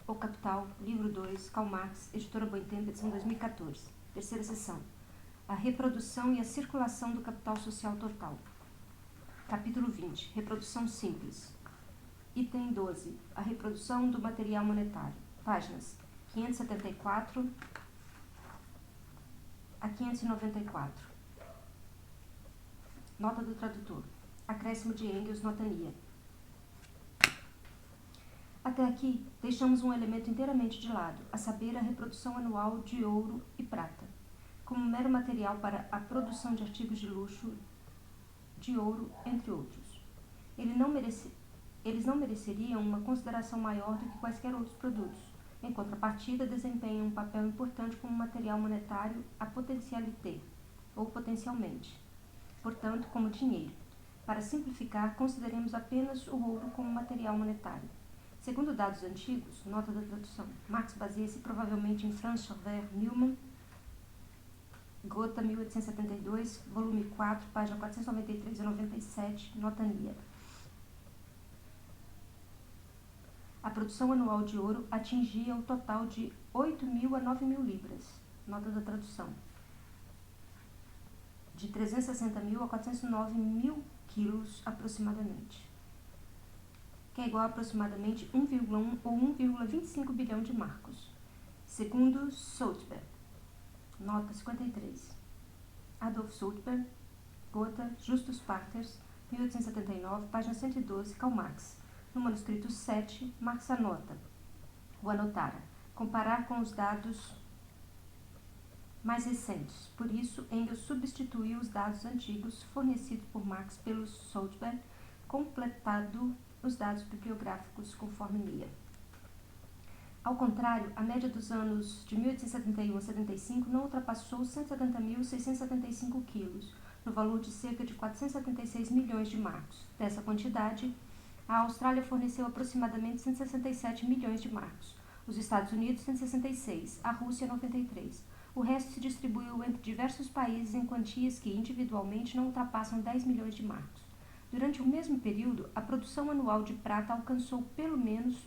O Capital, livro 2, Karl Marx, editora Boitempo, edição 2014. Terceira seção. A reprodução e a circulação do capital social total. Capítulo 20. Reprodução simples. Item 12. A reprodução do material monetário. Páginas 574 a 594. Nota do tradutor. Acréscimo de Engels, notania. Até aqui, deixamos um elemento inteiramente de lado, a saber, a reprodução anual de ouro e prata, como mero material para a produção de artigos de luxo, de ouro, entre outros. Eles não mereceriam uma consideração maior do que quaisquer outros produtos. Em contrapartida, desempenham um papel importante como material monetário a potentialité, ou potencialmente. Portanto, como dinheiro. Para simplificar, consideremos apenas o ouro como material monetário. Segundo dados antigos, nota da tradução, Marx baseia-se provavelmente em Franz Xaver Neumann, Gotha, 1872, volume 4, página 493 a 97, notania. A produção anual de ouro atingia o total de 8.000 a 9.000 libras, nota da tradução, de 360.000 a 409.000 quilos aproximadamente, que é igual a aproximadamente 1,1 ou 1,25 bilhão de marcos, segundo Soultberg. Nota 53. Adolf Soultberg, Gotha, Justus Parters, 1879, página 112, Karl Marx. No manuscrito 7, Marx anota, o anotara, comparar com os dados mais recentes. Por isso, Engels substituiu os dados antigos fornecidos por Marx pelo Soultberg, completado os dados bibliográficos conforme lia. Ao contrário, a média dos anos de 1871 a 75 não ultrapassou 170.675 quilos, no valor de cerca de 476 milhões de marcos. Dessa quantidade, a Austrália forneceu aproximadamente 167 milhões de marcos, os Estados Unidos 166, a Rússia 93. O resto se distribuiu entre diversos países em quantias que, individualmente, não ultrapassam 10 milhões de marcos. Durante o mesmo período, a produção anual de prata alcançou pelo menos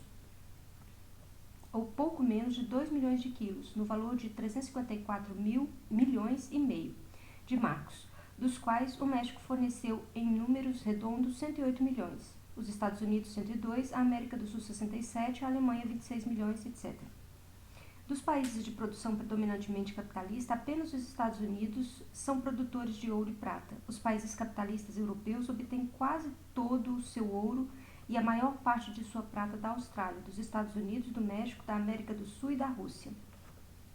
ou pouco menos de 2 milhões de quilos, no valor de 354 milhões e meio de marcos, dos quais o México forneceu em números redondos 108 milhões, os Estados Unidos 102, a América do Sul 67, a Alemanha 26 milhões, etc. Dos países de produção predominantemente capitalista, apenas os Estados Unidos são produtores de ouro e prata. Os países capitalistas europeus obtêm quase todo o seu ouro e a maior parte de sua prata da Austrália, dos Estados Unidos, do México, da América do Sul e da Rússia.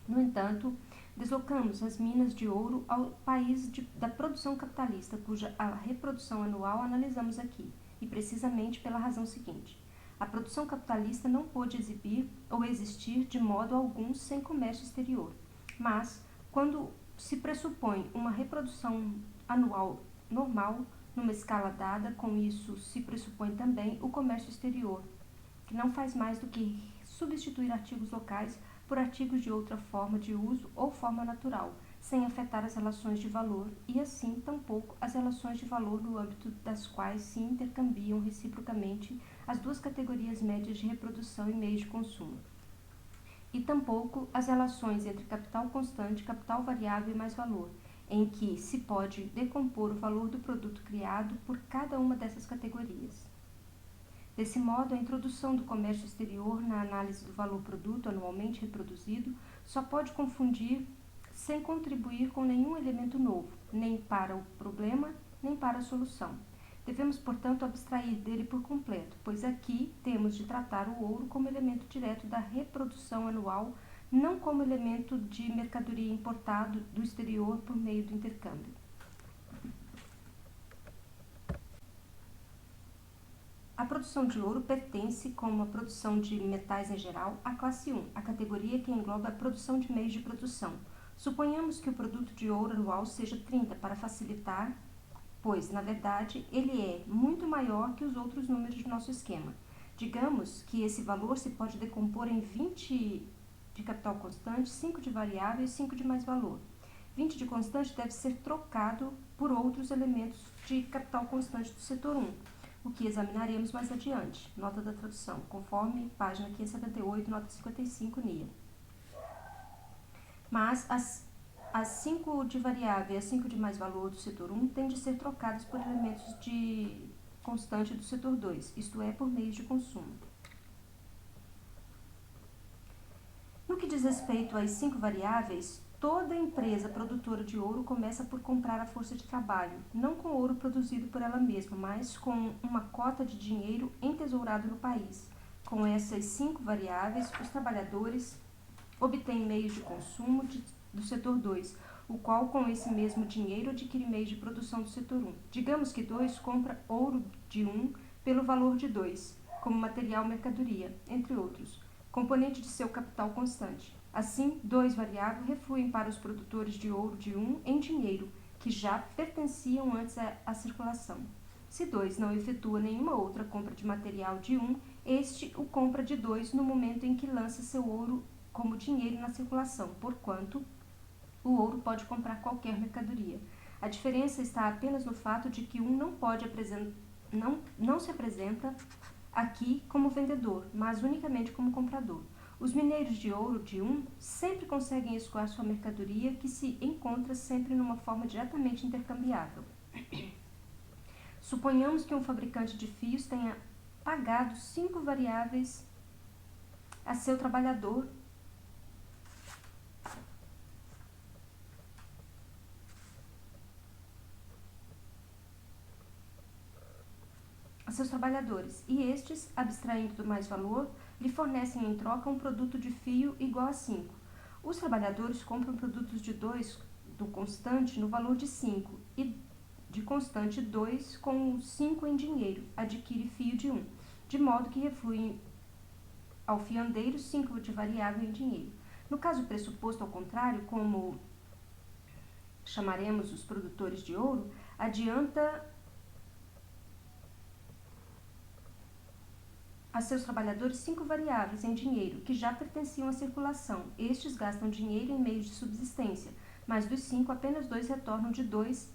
No entanto, deslocamos as minas de ouro ao país da produção capitalista, cuja a reprodução anual analisamos aqui, e precisamente pela razão seguinte. A produção capitalista não pôde exibir ou existir de modo algum sem comércio exterior, mas, quando se pressupõe uma reprodução anual normal, numa escala dada, com isso se pressupõe também o comércio exterior, que não faz mais do que substituir artigos locais por artigos de outra forma de uso ou forma natural, sem afetar as relações de valor e, assim, tampouco as relações de valor no âmbito das quais se intercambiam reciprocamente as duas categorias médias de reprodução e meios de consumo. E tampouco as relações entre capital constante, capital variável e mais-valor, em que se pode decompor o valor do produto criado por cada uma dessas categorias. Desse modo, a introdução do comércio exterior na análise do valor-produto anualmente reproduzido só pode confundir sem contribuir com nenhum elemento novo, nem para o problema, nem para a solução. Devemos, portanto, abstrair dele por completo, pois aqui temos de tratar o ouro como elemento direto da reprodução anual, não como elemento de mercadoria importado do exterior por meio do intercâmbio. A produção de ouro pertence, como a produção de metais em geral, à classe 1, a categoria que engloba a produção de meios de produção. Suponhamos que o produto de ouro anual seja 30 para facilitar, pois, na verdade, ele é muito maior que os outros números de nosso esquema. Digamos que esse valor se pode decompor em 20 de capital constante, 5 de variável e 5 de mais-valor. 20 de constante deve ser trocado por outros elementos de capital constante do setor 1. o que examinaremos mais adiante. Nota da tradução, conforme página 578, nota 55, NIA. Mas as 5 de variável e as 5 de mais valor do setor 1 têm de ser trocadas por elementos de constante do setor 2, isto é, por meios de consumo. No que diz respeito às 5 variáveis, toda empresa produtora de ouro começa por comprar a força de trabalho, não com ouro produzido por ela mesma, mas com uma cota de dinheiro entesourado no país. Com essas 5 variáveis, os trabalhadores obtêm meios de consumo do setor 2, o qual com esse mesmo dinheiro adquire meios de produção do setor 1. Digamos que 2 compra ouro de 1 pelo valor de 2, como material mercadoria, entre outros, componente de seu capital constante. Assim, 2 variável refluem para os produtores de ouro de 1 em dinheiro, que já pertenciam antes à circulação. Se 2 não efetua nenhuma outra compra de material de 1, este o compra de 2 no momento em que lança seu ouro como dinheiro na circulação, porquanto o ouro pode comprar qualquer mercadoria. A diferença está apenas no fato de que não se apresenta aqui como vendedor, mas unicamente como comprador. Os mineiros de ouro de 1 sempre conseguem escoar sua mercadoria, que se encontra sempre numa forma diretamente intercambiável. Suponhamos que um fabricante de fios tenha pagado 5 variáveis a seu trabalhador seus trabalhadores, e estes, abstraindo do mais valor, lhe fornecem em troca um produto de fio igual a 5. Os trabalhadores compram produtos de 2 do constante no valor de 5 e de constante 2 com 5 em dinheiro, adquire fio de 1, de modo que refluem ao fiandeiro 5 de variável em dinheiro. No caso pressuposto ao contrário, como chamaremos os produtores de ouro, adianta a seus trabalhadores 5 variáveis em dinheiro, que já pertenciam à circulação. Estes gastam dinheiro em meios de subsistência, mas dos 5, apenas 2 retornam de 2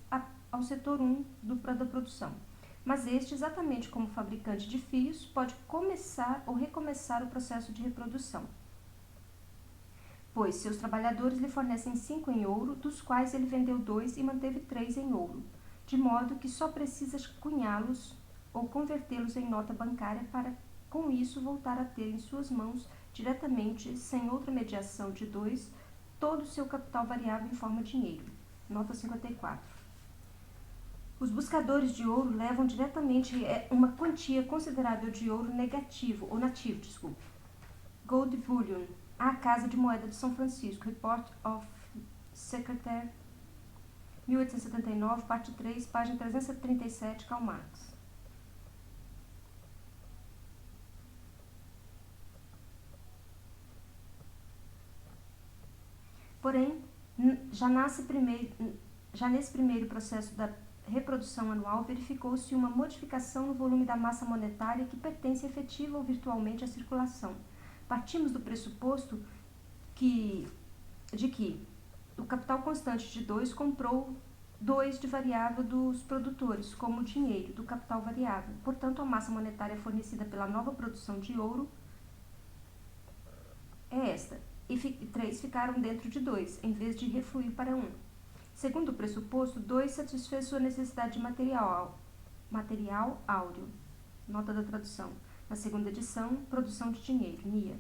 ao setor 1 da produção. Mas este, exatamente como fabricante de fios, pode começar ou recomeçar o processo de reprodução, pois seus trabalhadores lhe fornecem 5 em ouro, dos quais ele vendeu 2 e manteve 3 em ouro, de modo que só precisa cunhá-los ou convertê-los em nota bancária para com isso voltar a ter em suas mãos, diretamente, sem outra mediação de 2, todo o seu capital variável em forma de dinheiro. Nota 54. Os buscadores de ouro levam diretamente uma quantia considerável de ouro nativo. Gold Bullion, à Casa de Moeda de São Francisco, Report of Secretary, 1879, parte 3, página 337, Karl Marx. Porém, já nesse primeiro processo da reprodução anual, verificou-se uma modificação no volume da massa monetária que pertence efetiva ou virtualmente à circulação. Partimos do pressuposto de que o capital constante de 2 comprou 2 de variável dos produtores, como dinheiro do capital variável. Portanto, a massa monetária fornecida pela nova produção de ouro é esta. E 3 ficaram dentro de 2, em vez de refluir para 1. Segundo o pressuposto, 2 satisfez sua necessidade de material áureo. Nota da tradução. Na segunda edição, produção de dinheiro, NIA.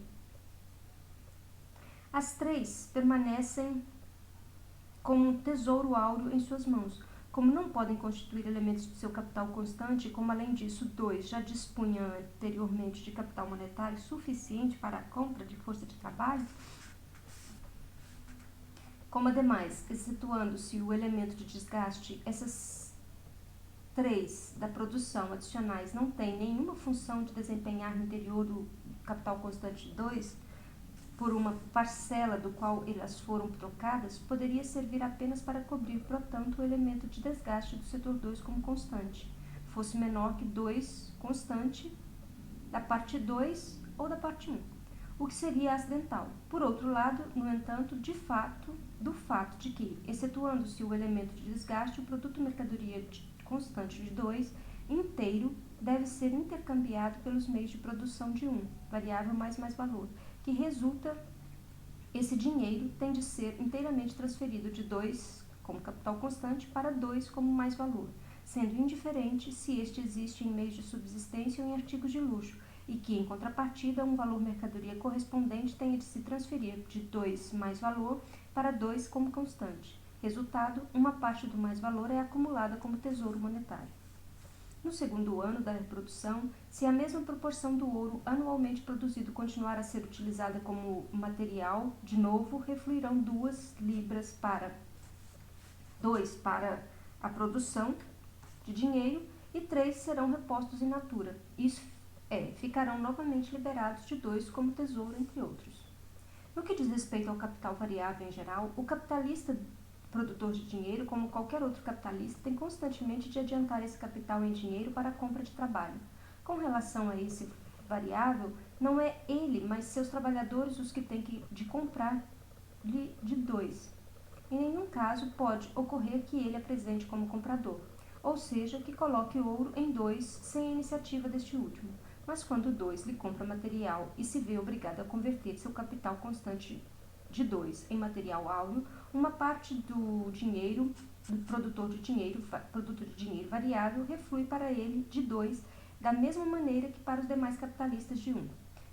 As 3 permanecem como um tesouro áureo em suas mãos. Como não podem constituir elementos de seu capital constante, como além disso 2 já dispunha anteriormente de capital monetário suficiente para a compra de força de trabalho, como ademais, excetuando-se o elemento de desgaste, essas 3 da produção adicionais não têm nenhuma função de desempenhar no interior do capital constante de 2, por uma parcela do qual elas foram trocadas, poderia servir apenas para cobrir, portanto, o elemento de desgaste do setor 2 como constante, fosse menor que 2 constante da parte 2 ou da parte 1, o que seria acidental. Por outro lado, no entanto, do fato de que, excetuando-se o elemento de desgaste, o produto mercadoria constante de 2 inteiro deve ser intercambiado pelos meios de produção de variável mais valor, que resulta, esse dinheiro tem de ser inteiramente transferido de 2 como capital constante para 2 como mais valor, sendo indiferente se este existe em meios de subsistência ou em artigos de luxo, e que, em contrapartida, um valor mercadoria correspondente tenha de se transferir de 2 mais valor para 2 como constante. Resultado, uma parte do mais valor é acumulada como tesouro monetário. No segundo ano da reprodução, se a mesma proporção do ouro anualmente produzido continuar a ser utilizada como material, de novo, refluirão 2 libras para a produção de dinheiro e 3 serão repostos in natura. Isso ficarão novamente liberados de 2 como tesouro, entre outros. No que diz respeito ao capital variável em geral, o capitalista produtor de dinheiro, como qualquer outro capitalista, tem constantemente de adiantar esse capital em dinheiro para a compra de trabalho. Com relação a esse variável, não é ele, mas seus trabalhadores os que têm de comprar-lhe de 2. Em nenhum caso pode ocorrer que ele apresente como comprador, ou seja, que coloque o ouro em 2 sem a iniciativa deste último. Mas quando 2 lhe compra material e se vê obrigado a converter seu capital constante de 2 em material áureo, uma parte do dinheiro do produto de dinheiro variável reflui para ele de 2, da mesma maneira que para os demais capitalistas de 1.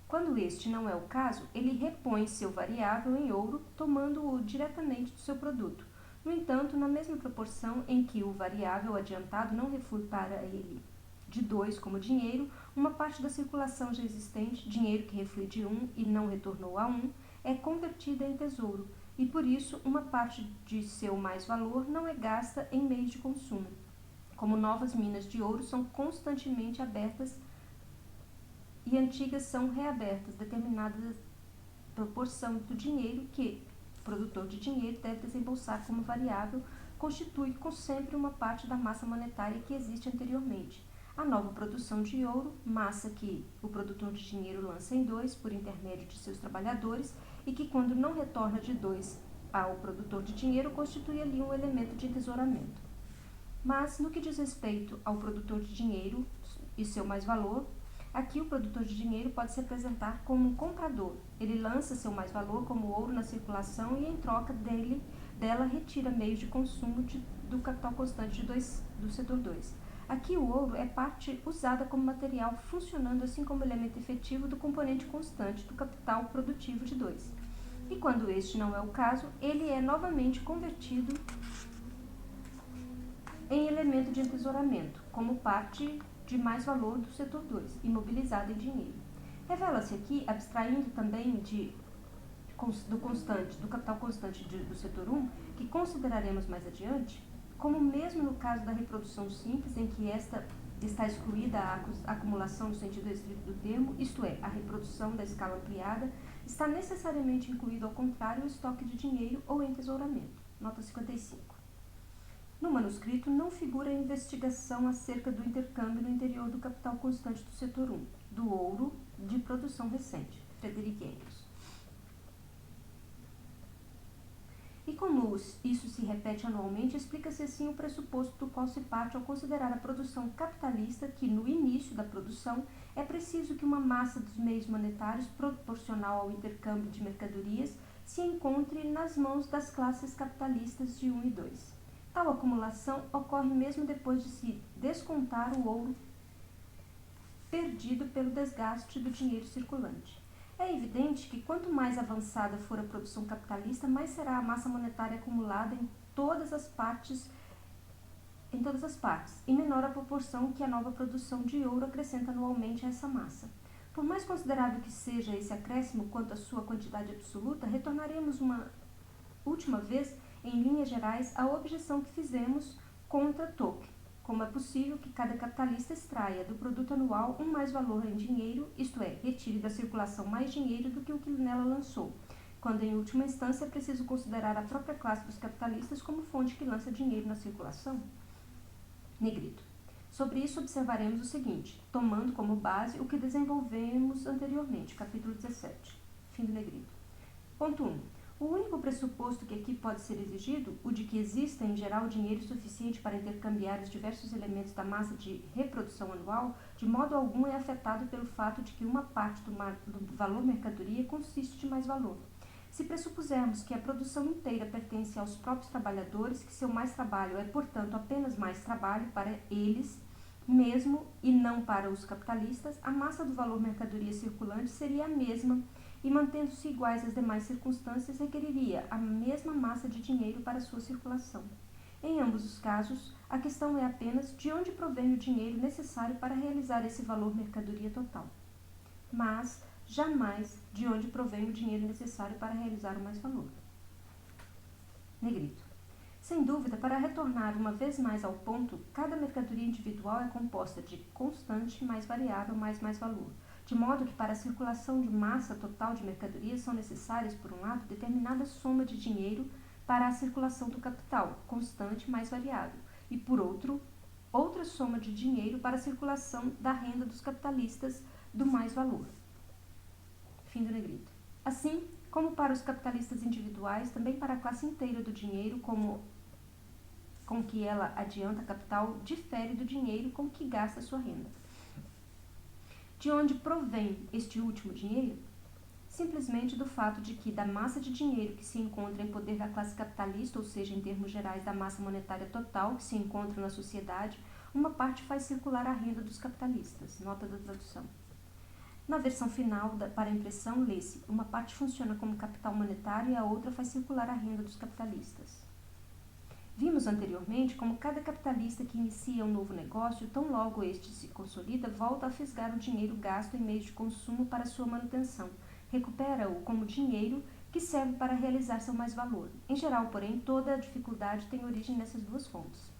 Quando este não é o caso, ele repõe seu variável em ouro, tomando-o diretamente do seu produto. No entanto, na mesma proporção em que o variável adiantado não reflui para ele de 2 como dinheiro, uma parte da circulação já existente, dinheiro que reflui de 1 e não retornou a 1, é convertida em tesouro, e por isso uma parte de seu mais-valor não é gasta em meios de consumo. Como novas minas de ouro são constantemente abertas e antigas são reabertas, determinada proporção do dinheiro que o produtor de dinheiro deve desembolsar como variável constitui sempre uma parte da massa monetária que existe anteriormente. A nova produção de ouro, massa que o produtor de dinheiro lança em 2 por intermédio de seus trabalhadores e que, quando não retorna de 2 ao produtor de dinheiro, constitui ali um elemento de entesouramento. Mas, no que diz respeito ao produtor de dinheiro e seu mais-valor, aqui o produtor de dinheiro pode se apresentar como um comprador. Ele lança seu mais-valor como ouro na circulação e, em troca dela, retira meios de consumo do capital constante do setor 2. Aqui o ouro é parte usada como material, funcionando assim como elemento efetivo do componente constante do capital produtivo de 2. E quando este não é o caso, ele é novamente convertido em elemento de entesouramento, como parte de mais valor do setor 2, imobilizado em dinheiro. Revela-se aqui, abstraindo também do capital constante do setor 1, que consideraremos mais adiante, como mesmo no caso da reprodução simples, em que esta está excluída a acumulação no sentido estrito do termo, isto é, a reprodução da escala ampliada, está necessariamente incluído, ao contrário, o estoque de dinheiro ou entesouramento. Nota 55. No manuscrito não figura a investigação acerca do intercâmbio no interior do capital constante do setor 1, do ouro de produção recente, Frederick Engels. E como isso se repete anualmente, explica-se assim o pressuposto do qual se parte ao considerar a produção capitalista que, no início da produção, é preciso que uma massa dos meios monetários proporcional ao intercâmbio de mercadorias se encontre nas mãos das classes capitalistas de 1 e 2. Tal acumulação ocorre mesmo depois de se descontar o ouro perdido pelo desgaste do dinheiro circulante. É evidente que quanto mais avançada for a produção capitalista, mais será a massa monetária acumulada em todas as partes, e menor a proporção que a nova produção de ouro acrescenta anualmente a essa massa. Por mais considerável que seja esse acréscimo quanto à sua quantidade absoluta, retornaremos uma última vez, em linhas gerais, à objeção que fizemos contra Tocqueville. Como é possível que cada capitalista extraia do produto anual um mais valor em dinheiro, isto é, retire da circulação mais dinheiro do que o que nela lançou, quando em última instância é preciso considerar a própria classe dos capitalistas como fonte que lança dinheiro na circulação? Negrito. Sobre isso observaremos o seguinte, tomando como base o que desenvolvemos anteriormente, capítulo 17. Fim do negrito. Ponto 1. O único pressuposto que aqui pode ser exigido, o de que exista em geral dinheiro suficiente para intercambiar os diversos elementos da massa de reprodução anual, de modo algum é afetado pelo fato de que uma parte do valor mercadoria consiste de mais valor. Se pressupusermos que a produção inteira pertence aos próprios trabalhadores, que seu mais trabalho é, portanto, apenas mais trabalho para eles mesmo e não para os capitalistas, a massa do valor mercadoria circulante seria a mesma e, mantendo-se iguais às demais circunstâncias, requeriria a mesma massa de dinheiro para sua circulação. Em ambos os casos, a questão é apenas de onde provém o dinheiro necessário para realizar esse valor mercadoria total, mas jamais de onde provém o dinheiro necessário para realizar o mais valor. Negrito. Sem dúvida, para retornar uma vez mais ao ponto, cada mercadoria individual é composta de constante mais variável mais valor, de modo que para a circulação de massa total de mercadorias são necessárias, por um lado, determinada soma de dinheiro para a circulação do capital, constante mais variável, e, por outro, outra soma de dinheiro para a circulação da renda dos capitalistas do mais valor. Fim do negrito. Assim, como para os capitalistas individuais, também para a classe inteira do dinheiro com que ela adianta capital, difere do dinheiro com que gasta sua renda. De onde provém este último dinheiro? Simplesmente do fato de que da massa de dinheiro que se encontra em poder da classe capitalista, ou seja, em termos gerais da massa monetária total que se encontra na sociedade, uma parte faz circular a renda dos capitalistas. Nota da tradução. Na versão final, para a impressão, lê-se: uma parte funciona como capital monetário e a outra faz circular a renda dos capitalistas. Vimos anteriormente como cada capitalista que inicia um novo negócio, tão logo este se consolida, volta a fisgar o dinheiro gasto em meios de consumo para sua manutenção, recupera-o como dinheiro que serve para realizar seu mais-valor. Em geral, porém, toda a dificuldade tem origem nessas duas fontes.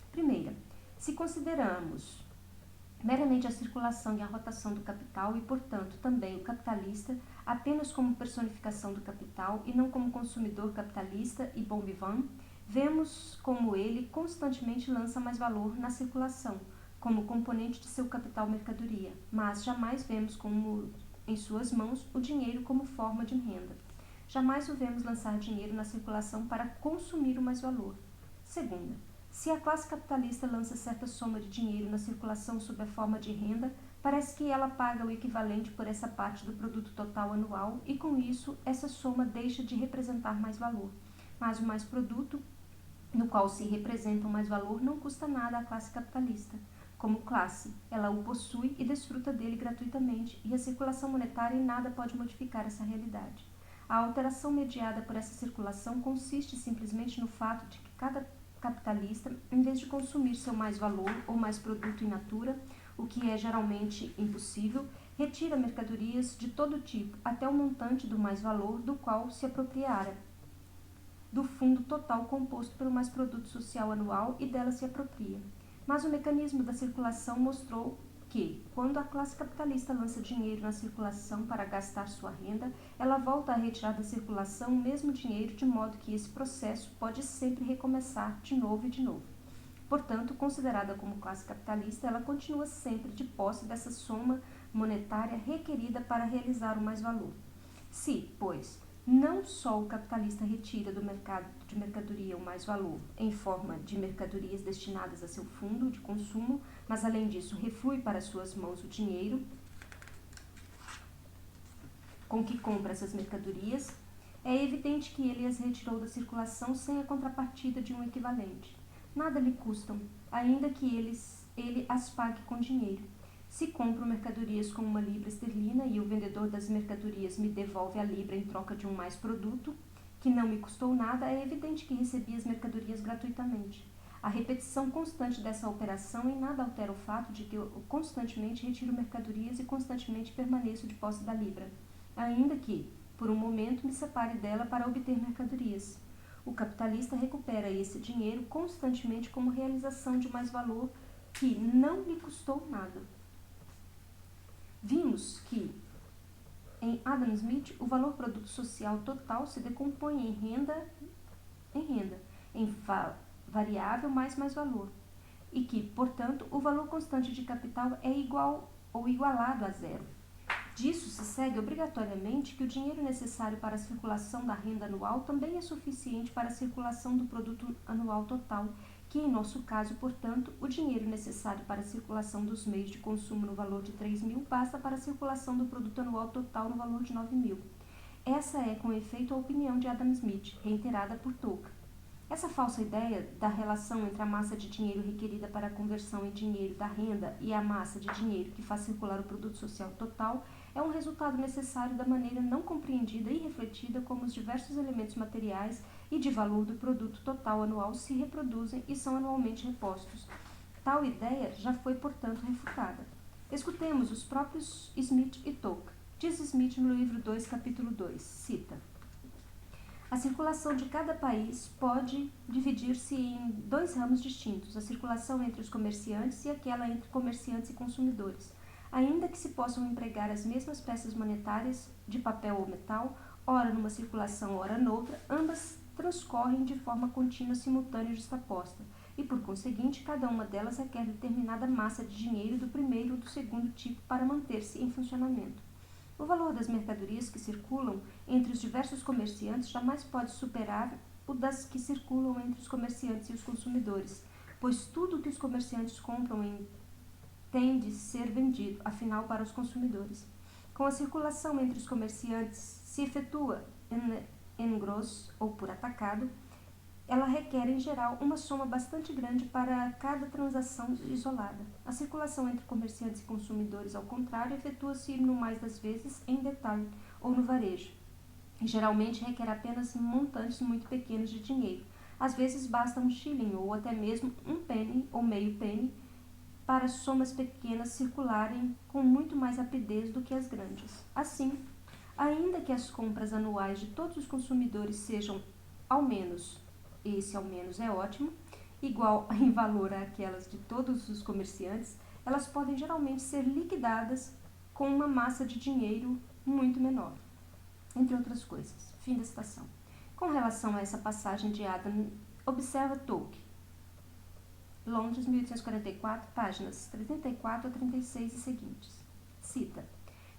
Primeira, se consideramos meramente a circulação e a rotação do capital e, portanto, também o capitalista apenas como personificação do capital e não como consumidor capitalista e bon vivant, vemos como ele constantemente lança mais valor na circulação, como componente de seu capital mercadoria, mas jamais vemos como em suas mãos o dinheiro como forma de renda. Jamais o vemos lançar dinheiro na circulação para consumir o mais valor. Segunda, se a classe capitalista lança certa soma de dinheiro na circulação sob a forma de renda, parece que ela paga o equivalente por essa parte do produto total anual e, com isso, essa soma deixa de representar mais valor. Mas o mais produto, no qual se representa o mais valor, não custa nada à classe capitalista. Como classe, ela o possui e desfruta dele gratuitamente, e a circulação monetária em nada pode modificar essa realidade. A alteração mediada por essa circulação consiste simplesmente no fato de que cada capitalista, em vez de consumir seu mais valor ou mais produto in natura, o que é geralmente impossível, retira mercadorias de todo tipo, até o montante do mais valor do qual se apropriara, do fundo total composto pelo mais produto social anual, e dela se apropria. Mas o mecanismo da circulação mostrou que, quando a classe capitalista lança dinheiro na circulação para gastar sua renda, ela volta a retirar da circulação o mesmo dinheiro, de modo que esse processo pode sempre recomeçar de novo e de novo. Portanto, considerada como classe capitalista, ela continua sempre de posse dessa soma monetária requerida para realizar o mais-valor. Se, pois, não só o capitalista retira do mercado de mercadoria o mais-valor em forma de mercadorias destinadas a seu fundo de consumo, mas além disso reflui para suas mãos o dinheiro com que compra essas mercadorias, é evidente que ele as retirou da circulação sem a contrapartida de um equivalente. Nada lhe custam, ainda que ele as pague com dinheiro. Se compro mercadorias com 1 libra esterlina e o vendedor das mercadorias me devolve a libra em troca de um mais produto, que não me custou nada, é evidente que recebi as mercadorias gratuitamente. A repetição constante dessa operação em nada altera o fato de que eu constantemente retiro mercadorias e constantemente permaneço de posse da libra, ainda que, por um momento, me separe dela para obter mercadorias. O capitalista recupera esse dinheiro constantemente como realização de mais valor que não lhe custou nada. Vimos que, em Adam Smith, o valor produto social total se decompõe em renda, variável mais valor, e que, portanto, o valor constante de capital é igual ou igualado a zero. Disso se segue obrigatoriamente que o dinheiro necessário para a circulação da renda anual também é suficiente para a circulação do produto anual total, que em nosso caso, portanto, o dinheiro necessário para a circulação dos meios de consumo no valor de 3.000 basta para a circulação do produto anual total no valor de 9.000. Essa é, com efeito, a opinião de Adam Smith, reiterada por Tocqueville. Essa falsa ideia da relação entre a massa de dinheiro requerida para a conversão em dinheiro da renda e a massa de dinheiro que faz circular o produto social total é um resultado necessário da maneira não compreendida e refletida como os diversos elementos materiais e de valor do produto total anual se reproduzem e são anualmente repostos. Tal ideia já foi, portanto, refutada. Escutemos os próprios Smith e Tocqueville. Diz Smith no livro 2, capítulo 2, cita: a circulação de cada país pode dividir-se em dois ramos distintos, a circulação entre os comerciantes e aquela entre comerciantes e consumidores. Ainda que se possam empregar as mesmas peças monetárias de papel ou metal, ora numa circulação, ora noutra, ambas transcorrem de forma contínua, simultânea e justaposta, e por conseguinte cada uma delas requer determinada massa de dinheiro do primeiro ou do segundo tipo para manter-se em funcionamento. O valor das mercadorias que circulam entre os diversos comerciantes jamais pode superar o das que circulam entre os comerciantes e os consumidores, pois tudo o que os comerciantes compram tem de ser vendido, afinal, para os consumidores. Com a circulação entre os comerciantes se efetua em grosso ou por atacado, ela requer, em geral, uma soma bastante grande para cada transação isolada. A circulação entre comerciantes e consumidores, ao contrário, efetua-se, no mais das vezes, em detalhe ou no varejo. E, geralmente, requer apenas montantes muito pequenos de dinheiro. Às vezes, basta um shilling ou até mesmo um penny ou meio penny para somas pequenas circularem com muito mais rapidez do que as grandes. Assim, ainda que as compras anuais de todos os consumidores sejam, ao menos, esse ao menos é ótimo, igual em valor àquelas de todos os comerciantes, elas podem geralmente ser liquidadas com uma massa de dinheiro muito menor, entre outras coisas. Fim da citação. Com relação a essa passagem de Adam, observa Tocqueville. Londres, 1844, páginas 34 a 36 e seguintes. Cita: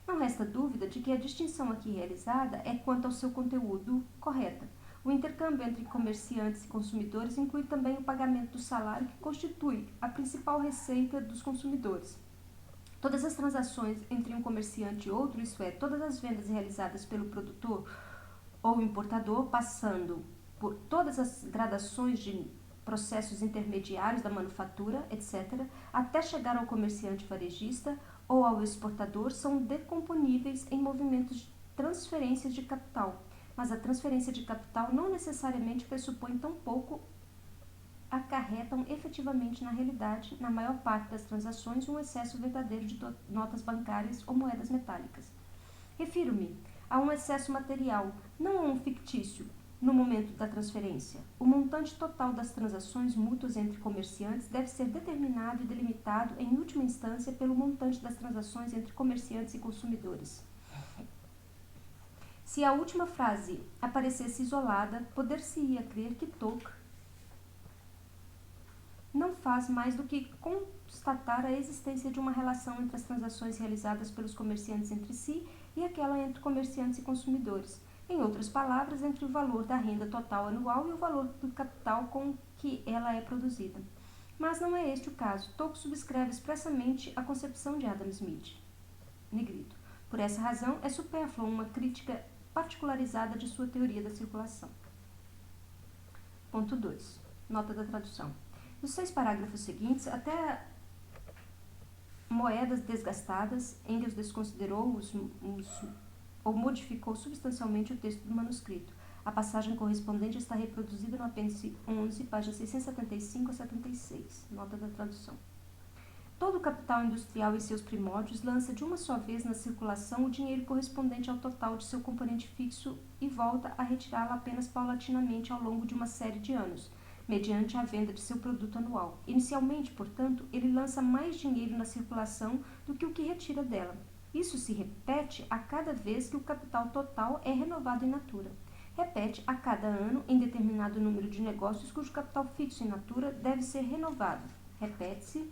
não resta dúvida de que a distinção aqui realizada é quanto ao seu conteúdo correta. O intercâmbio entre comerciantes e consumidores inclui também o pagamento do salário, que constitui a principal receita dos consumidores. Todas as transações entre um comerciante e outro, isto é, todas as vendas realizadas pelo produtor ou importador, passando por todas as gradações de processos intermediários da manufatura, etc., até chegar ao comerciante varejista ou ao exportador, são decomponíveis em movimentos de transferências de capital. Mas a transferência de capital não necessariamente pressupõe tão pouco acarretam efetivamente na realidade, na maior parte das transações, um excesso verdadeiro de notas bancárias ou moedas metálicas. Refiro-me a um excesso material, não a um fictício, no momento da transferência. O montante total das transações mútuas entre comerciantes deve ser determinado e delimitado, em última instância, pelo montante das transações entre comerciantes e consumidores. Se a última frase aparecesse isolada, poder-se-ia crer que Tocqueville não faz mais do que constatar a existência de uma relação entre as transações realizadas pelos comerciantes entre si e aquela entre comerciantes e consumidores. Em outras palavras, entre o valor da renda total anual e o valor do capital com que ela é produzida. Mas não é este o caso. Tocqueville subscreve expressamente a concepção de Adam Smith. Negrito. Por essa razão, é supérflua uma crítica particularizada de sua teoria da circulação. Ponto 2. Nota da tradução. Nos 6 parágrafos seguintes, até moedas desgastadas, Engels desconsiderou ou modificou substancialmente o texto do manuscrito. A passagem correspondente está reproduzida no apêndice 11, páginas 675 a 76. Nota da tradução. Todo o capital industrial em seus primórdios lança de uma só vez na circulação o dinheiro correspondente ao total de seu componente fixo e volta a retirá-lo apenas paulatinamente ao longo de uma série de anos, mediante a venda de seu produto anual. Inicialmente, portanto, ele lança mais dinheiro na circulação do que o que retira dela. Isso se repete a cada vez que o capital total é renovado in natura. Repete a cada ano em determinado número de negócios cujo capital fixo in natura deve ser renovado. Repete-se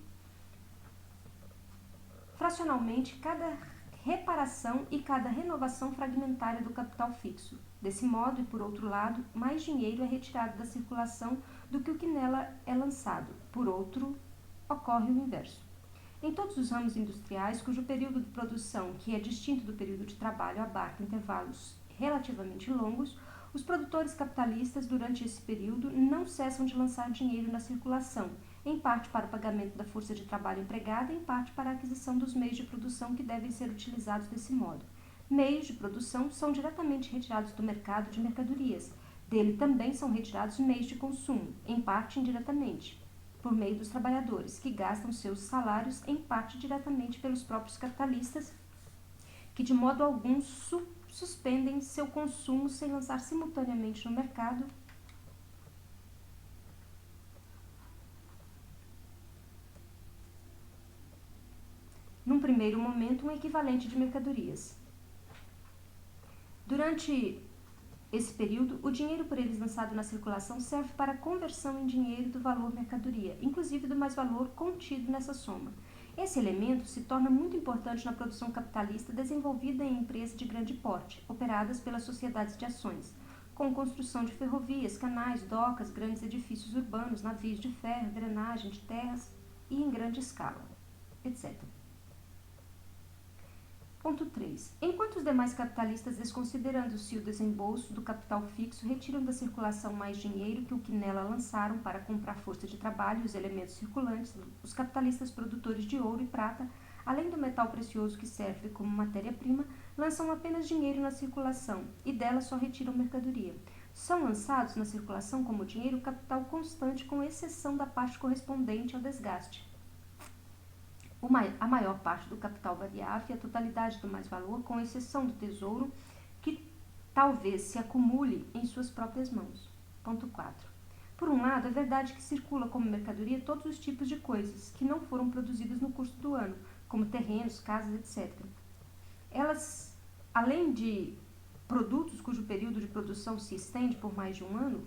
fracionalmente cada reparação e cada renovação fragmentária do capital fixo. Desse modo, e por outro lado, mais dinheiro é retirado da circulação do que o que nela é lançado. Por outro, ocorre o inverso. Em todos os ramos industriais, cujo período de produção, que é distinto do período de trabalho, abarca intervalos relativamente longos, os produtores capitalistas, durante esse período, não cessam de lançar dinheiro na circulação, em parte para o pagamento da força de trabalho empregada, em parte para a aquisição dos meios de produção que devem ser utilizados desse modo. Meios de produção são diretamente retirados do mercado de mercadorias. Dele também são retirados meios de consumo, em parte indiretamente, por meio dos trabalhadores, que gastam seus salários em parte diretamente pelos próprios capitalistas, que de modo algum suspendem seu consumo sem lançar simultaneamente no mercado num primeiro momento, um equivalente de mercadorias. Durante esse período, o dinheiro por eles lançado na circulação serve para a conversão em dinheiro do valor mercadoria, inclusive do mais-valor contido nessa soma. Esse elemento se torna muito importante na produção capitalista desenvolvida em empresas de grande porte, operadas pelas sociedades de ações, com construção de ferrovias, canais, docas, grandes edifícios urbanos, navios de ferro, drenagem de terras e em grande escala, etc. Ponto 3. Enquanto os demais capitalistas, desconsiderando-se o desembolso do capital fixo, retiram da circulação mais dinheiro que o que nela lançaram para comprar força de trabalho e os elementos circulantes, os capitalistas produtores de ouro e prata, além do metal precioso que serve como matéria-prima, lançam apenas dinheiro na circulação e dela só retiram mercadoria. São lançados na circulação como dinheiro capital constante, com exceção da parte correspondente ao desgaste. A maior parte do capital variável e a totalidade do mais-valor, com exceção do tesouro, que talvez se acumule em suas próprias mãos. Ponto 4. Por um lado, é verdade que circula como mercadoria todos os tipos de coisas que não foram produzidas no curso do ano, como terrenos, casas, etc. Elas, além de produtos cujo período de produção se estende por mais de um ano,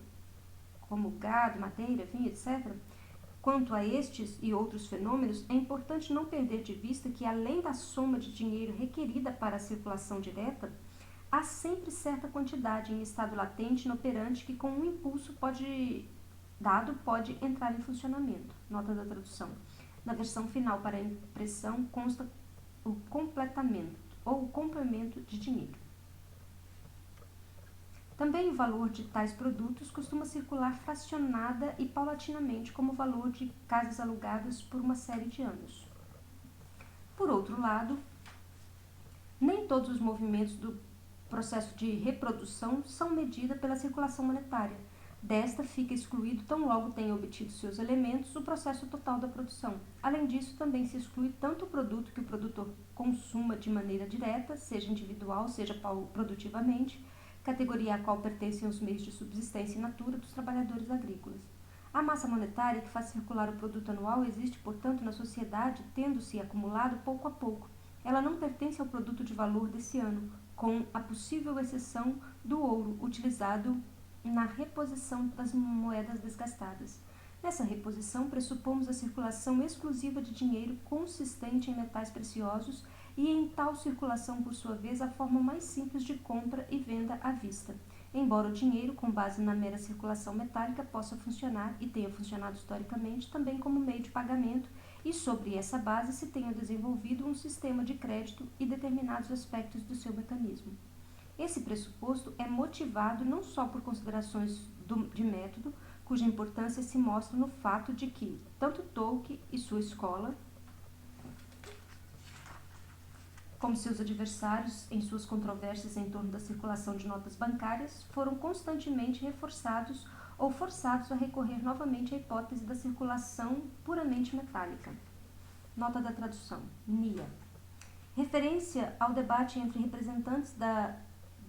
como gado, madeira, vinho, etc., quanto a estes e outros fenômenos, é importante não perder de vista que, além da soma de dinheiro requerida para a circulação direta, há sempre certa quantidade em estado latente inoperante que, com um impulso pode entrar em funcionamento. Nota da tradução. Na versão final para a impressão consta o completamento ou o complemento de dinheiro. Também o valor de tais produtos costuma circular fracionada e paulatinamente como o valor de casas alugadas por uma série de anos. Por outro lado, nem todos os movimentos do processo de reprodução são medidos pela circulação monetária. Desta fica excluído, tão logo tenha obtido seus elementos, o processo total da produção. Além disso, também se exclui tanto o produto que o produtor consuma de maneira direta, seja individual, seja produtivamente, categoria à qual pertencem os meios de subsistência in natura dos trabalhadores agrícolas. A massa monetária que faz circular o produto anual existe, portanto, na sociedade, tendo-se acumulado pouco a pouco. Ela não pertence ao produto de valor desse ano, com a possível exceção do ouro, utilizado na reposição das moedas desgastadas. Nessa reposição, pressupomos a circulação exclusiva de dinheiro consistente em metais preciosos e em tal circulação, por sua vez, a forma mais simples de compra e venda à vista. Embora o dinheiro, com base na mera circulação metálica, possa funcionar, e tenha funcionado historicamente, também como meio de pagamento, e sobre essa base se tenha desenvolvido um sistema de crédito e determinados aspectos do seu mecanismo. Esse pressuposto é motivado não só por considerações de método, cuja importância se mostra no fato de que tanto Tolkien e sua escola, como seus adversários em suas controvérsias em torno da circulação de notas bancárias, foram constantemente reforçados ou forçados a recorrer novamente à hipótese da circulação puramente metálica. Nota da tradução. NIA. Referência ao debate entre representantes da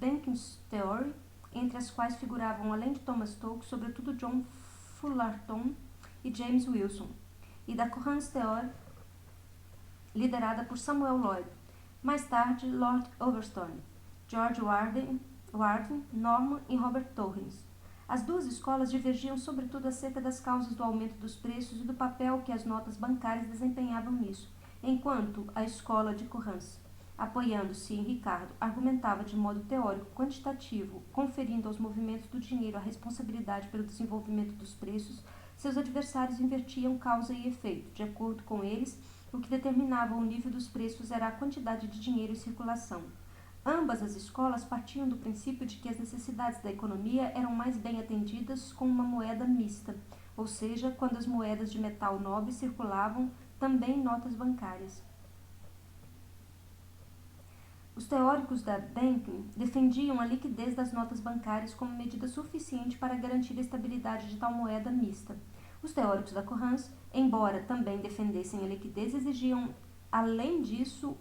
Banking Theory, entre as quais figuravam, além de Thomas Tolkien, sobretudo John Fullerton e James Wilson, e da Cohen's Theory, liderada por Samuel Lloyd, mais tarde Lord Overstone, George Warden, Norman e Robert Torrens. As duas escolas divergiam sobretudo acerca das causas do aumento dos preços e do papel que as notas bancárias desempenhavam nisso, enquanto a escola de Cohen's apoiando-se em Ricardo, argumentava de modo teórico quantitativo, conferindo aos movimentos do dinheiro a responsabilidade pelo desenvolvimento dos preços, seus adversários invertiam causa e efeito. De acordo com eles, o que determinava o nível dos preços era a quantidade de dinheiro em circulação. Ambas as escolas partiam do princípio de que as necessidades da economia eram mais bem atendidas com uma moeda mista, ou seja, quando as moedas de metal nobre circulavam também notas bancárias. Os teóricos da Banking defendiam a liquidez das notas bancárias como medida suficiente para garantir a estabilidade de tal moeda mista. Os teóricos da Courant, embora também defendessem a liquidez, exigiam, além disso,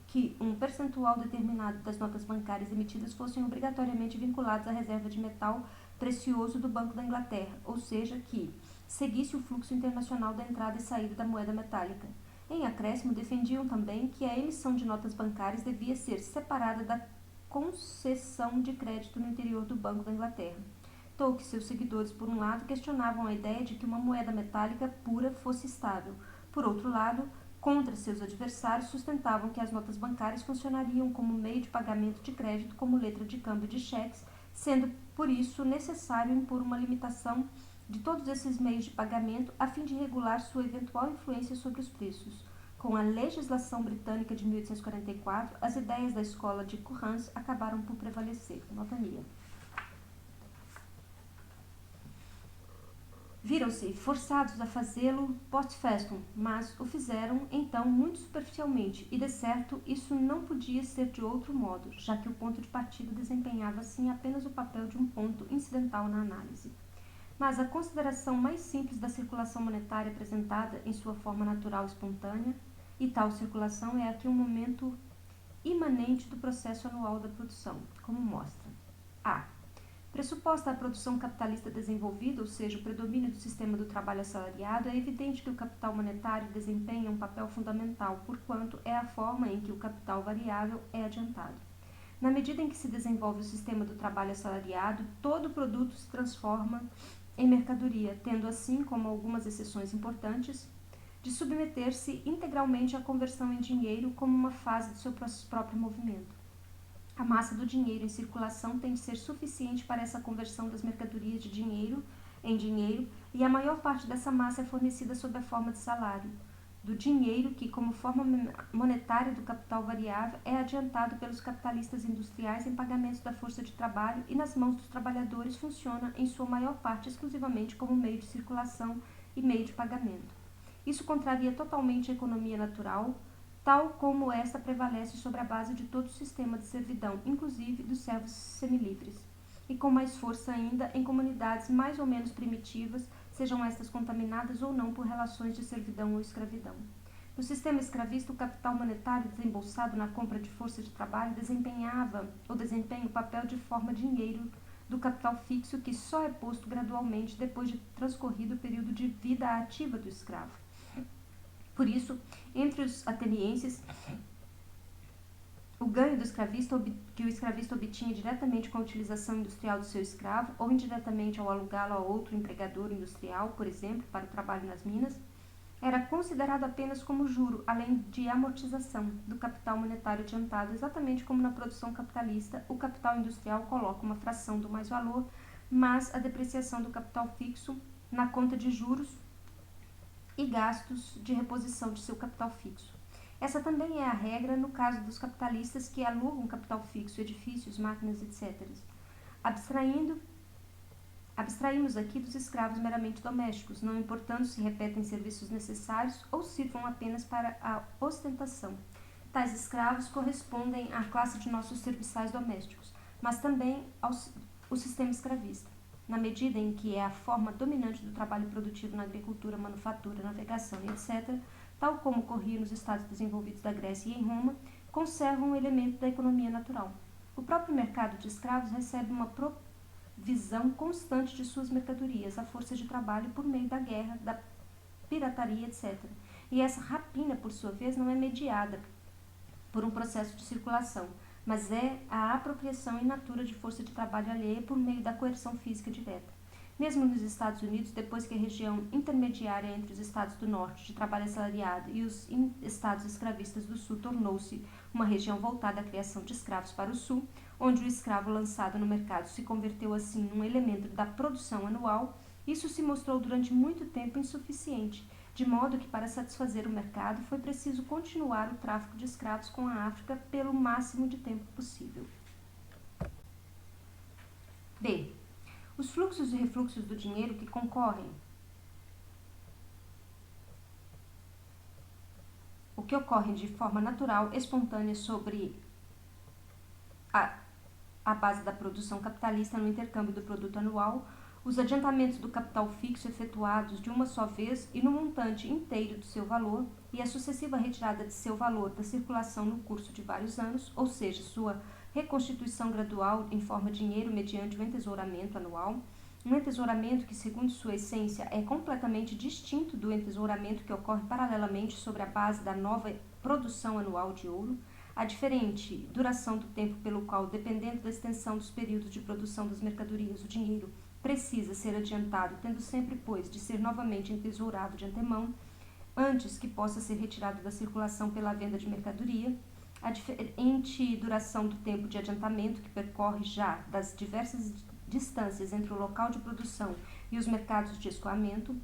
que um percentual determinado das notas bancárias emitidas fossem obrigatoriamente vinculados à reserva de metal precioso do Banco da Inglaterra, ou seja, que seguisse o fluxo internacional da entrada e saída da moeda metálica. Em acréscimo, defendiam também que a emissão de notas bancárias devia ser separada da concessão de crédito no interior do Banco da Inglaterra. Tocqueville e seus seguidores, por um lado, questionavam a ideia de que uma moeda metálica pura fosse estável. Por outro lado, contra seus adversários, sustentavam que as notas bancárias funcionariam como meio de pagamento de crédito, como letra de câmbio de cheques, sendo, por isso, necessário impor uma limitação de todos esses meios de pagamento a fim de regular sua eventual influência sobre os preços. Com a legislação britânica de 1844, as ideias da escola de Courant acabaram por prevalecer. Nota mia. Viram-se forçados a fazê-lo post festum, mas o fizeram, então, muito superficialmente, e, de certo, isso não podia ser de outro modo, já que o ponto de partida desempenhava, assim, apenas o papel de um ponto incidental na análise. Mas a consideração mais simples da circulação monetária apresentada em sua forma natural e espontânea, e tal circulação é aqui um momento imanente do processo anual da produção, como mostra: a. Pressuposta a produção capitalista desenvolvida, ou seja, o predomínio do sistema do trabalho assalariado, é evidente que o capital monetário desempenha um papel fundamental, porquanto é a forma em que o capital variável é adiantado. Na medida em que se desenvolve o sistema do trabalho assalariado, todo o produto se transforma em mercadoria, tendo assim, como algumas exceções importantes, de submeter-se integralmente à conversão em dinheiro como uma fase de seu próprio movimento. A massa do dinheiro em circulação tem de ser suficiente para essa conversão das mercadorias de dinheiro em dinheiro, e a maior parte dessa massa é fornecida sob a forma de salário. Do dinheiro que, como forma monetária do capital variável, é adiantado pelos capitalistas industriais em pagamentos da força de trabalho e nas mãos dos trabalhadores funciona, em sua maior parte, exclusivamente como meio de circulação e meio de pagamento. Isso contraria totalmente a economia natural, tal como esta prevalece sobre a base de todo o sistema de servidão, inclusive dos servos semilivres, e com mais força ainda em comunidades mais ou menos primitivas, sejam estas contaminadas ou não por relações de servidão ou escravidão. No sistema escravista, o capital monetário desembolsado na compra de força de trabalho desempenha o papel de forma dinheiro do capital fixo que só é posto gradualmente depois de transcorrido o período de vida ativa do escravo. Por isso, entre os atenienses, o ganho do escravista, que o escravista obtinha diretamente com a utilização industrial do seu escravo ou indiretamente ao alugá-lo a outro empregador industrial, por exemplo, para o trabalho nas minas, era considerado apenas como juro, além de amortização, do capital monetário adiantado, exatamente como na produção capitalista, o capital industrial coloca uma fração do mais-valor, mas a depreciação do capital fixo na conta de juros e gastos de reposição de seu capital fixo. Essa também é a regra no caso dos capitalistas que alugam capital fixo, edifícios, máquinas, etc. Abstraímos aqui dos escravos meramente domésticos, não importando se repetem serviços necessários ou sirvam apenas para a ostentação. Tais escravos correspondem à classe de nossos serviçais domésticos, mas também ao sistema escravista, na medida em que é a forma dominante do trabalho produtivo na agricultura, manufatura, navegação e etc., tal como ocorria nos estados desenvolvidos da Grécia e em Roma, conservam um elemento da economia natural. O próprio mercado de escravos recebe uma provisão constante de suas mercadorias, a força de trabalho por meio da guerra, da pirataria, etc. E essa rapina, por sua vez, não é mediada por um processo de circulação, mas é a apropriação in natura de força de trabalho alheia por meio da coerção física direta. Mesmo nos Estados Unidos, depois que a região intermediária entre os estados do norte de trabalho assalariado e os estados escravistas do sul tornou-se uma região voltada à criação de escravos para o sul, onde o escravo lançado no mercado se converteu assim num elemento da produção anual, isso se mostrou durante muito tempo insuficiente, de modo que para satisfazer o mercado foi preciso continuar o tráfico de escravos com a África pelo máximo de tempo possível. B. Os fluxos e refluxos do dinheiro que concorrem. O que ocorre de forma natural, espontânea sobre a base da produção capitalista no intercâmbio do produto anual, os adiantamentos do capital fixo efetuados de uma só vez e no montante inteiro do seu valor e a sucessiva retirada de seu valor da circulação no curso de vários anos, ou seja, sua reconstituição gradual em forma de dinheiro mediante o entesouramento anual, um entesouramento que, segundo sua essência, é completamente distinto do entesouramento que ocorre paralelamente sobre a base da nova produção anual de ouro, a diferente duração do tempo pelo qual, dependendo da extensão dos períodos de produção das mercadorias, o dinheiro precisa ser adiantado, tendo sempre, pois, de ser novamente entesourado de antemão, antes que possa ser retirado da circulação pela venda de mercadoria, a diferente duração do tempo de adiantamento que percorre já das diversas distâncias entre o local de produção e os mercados de escoamento.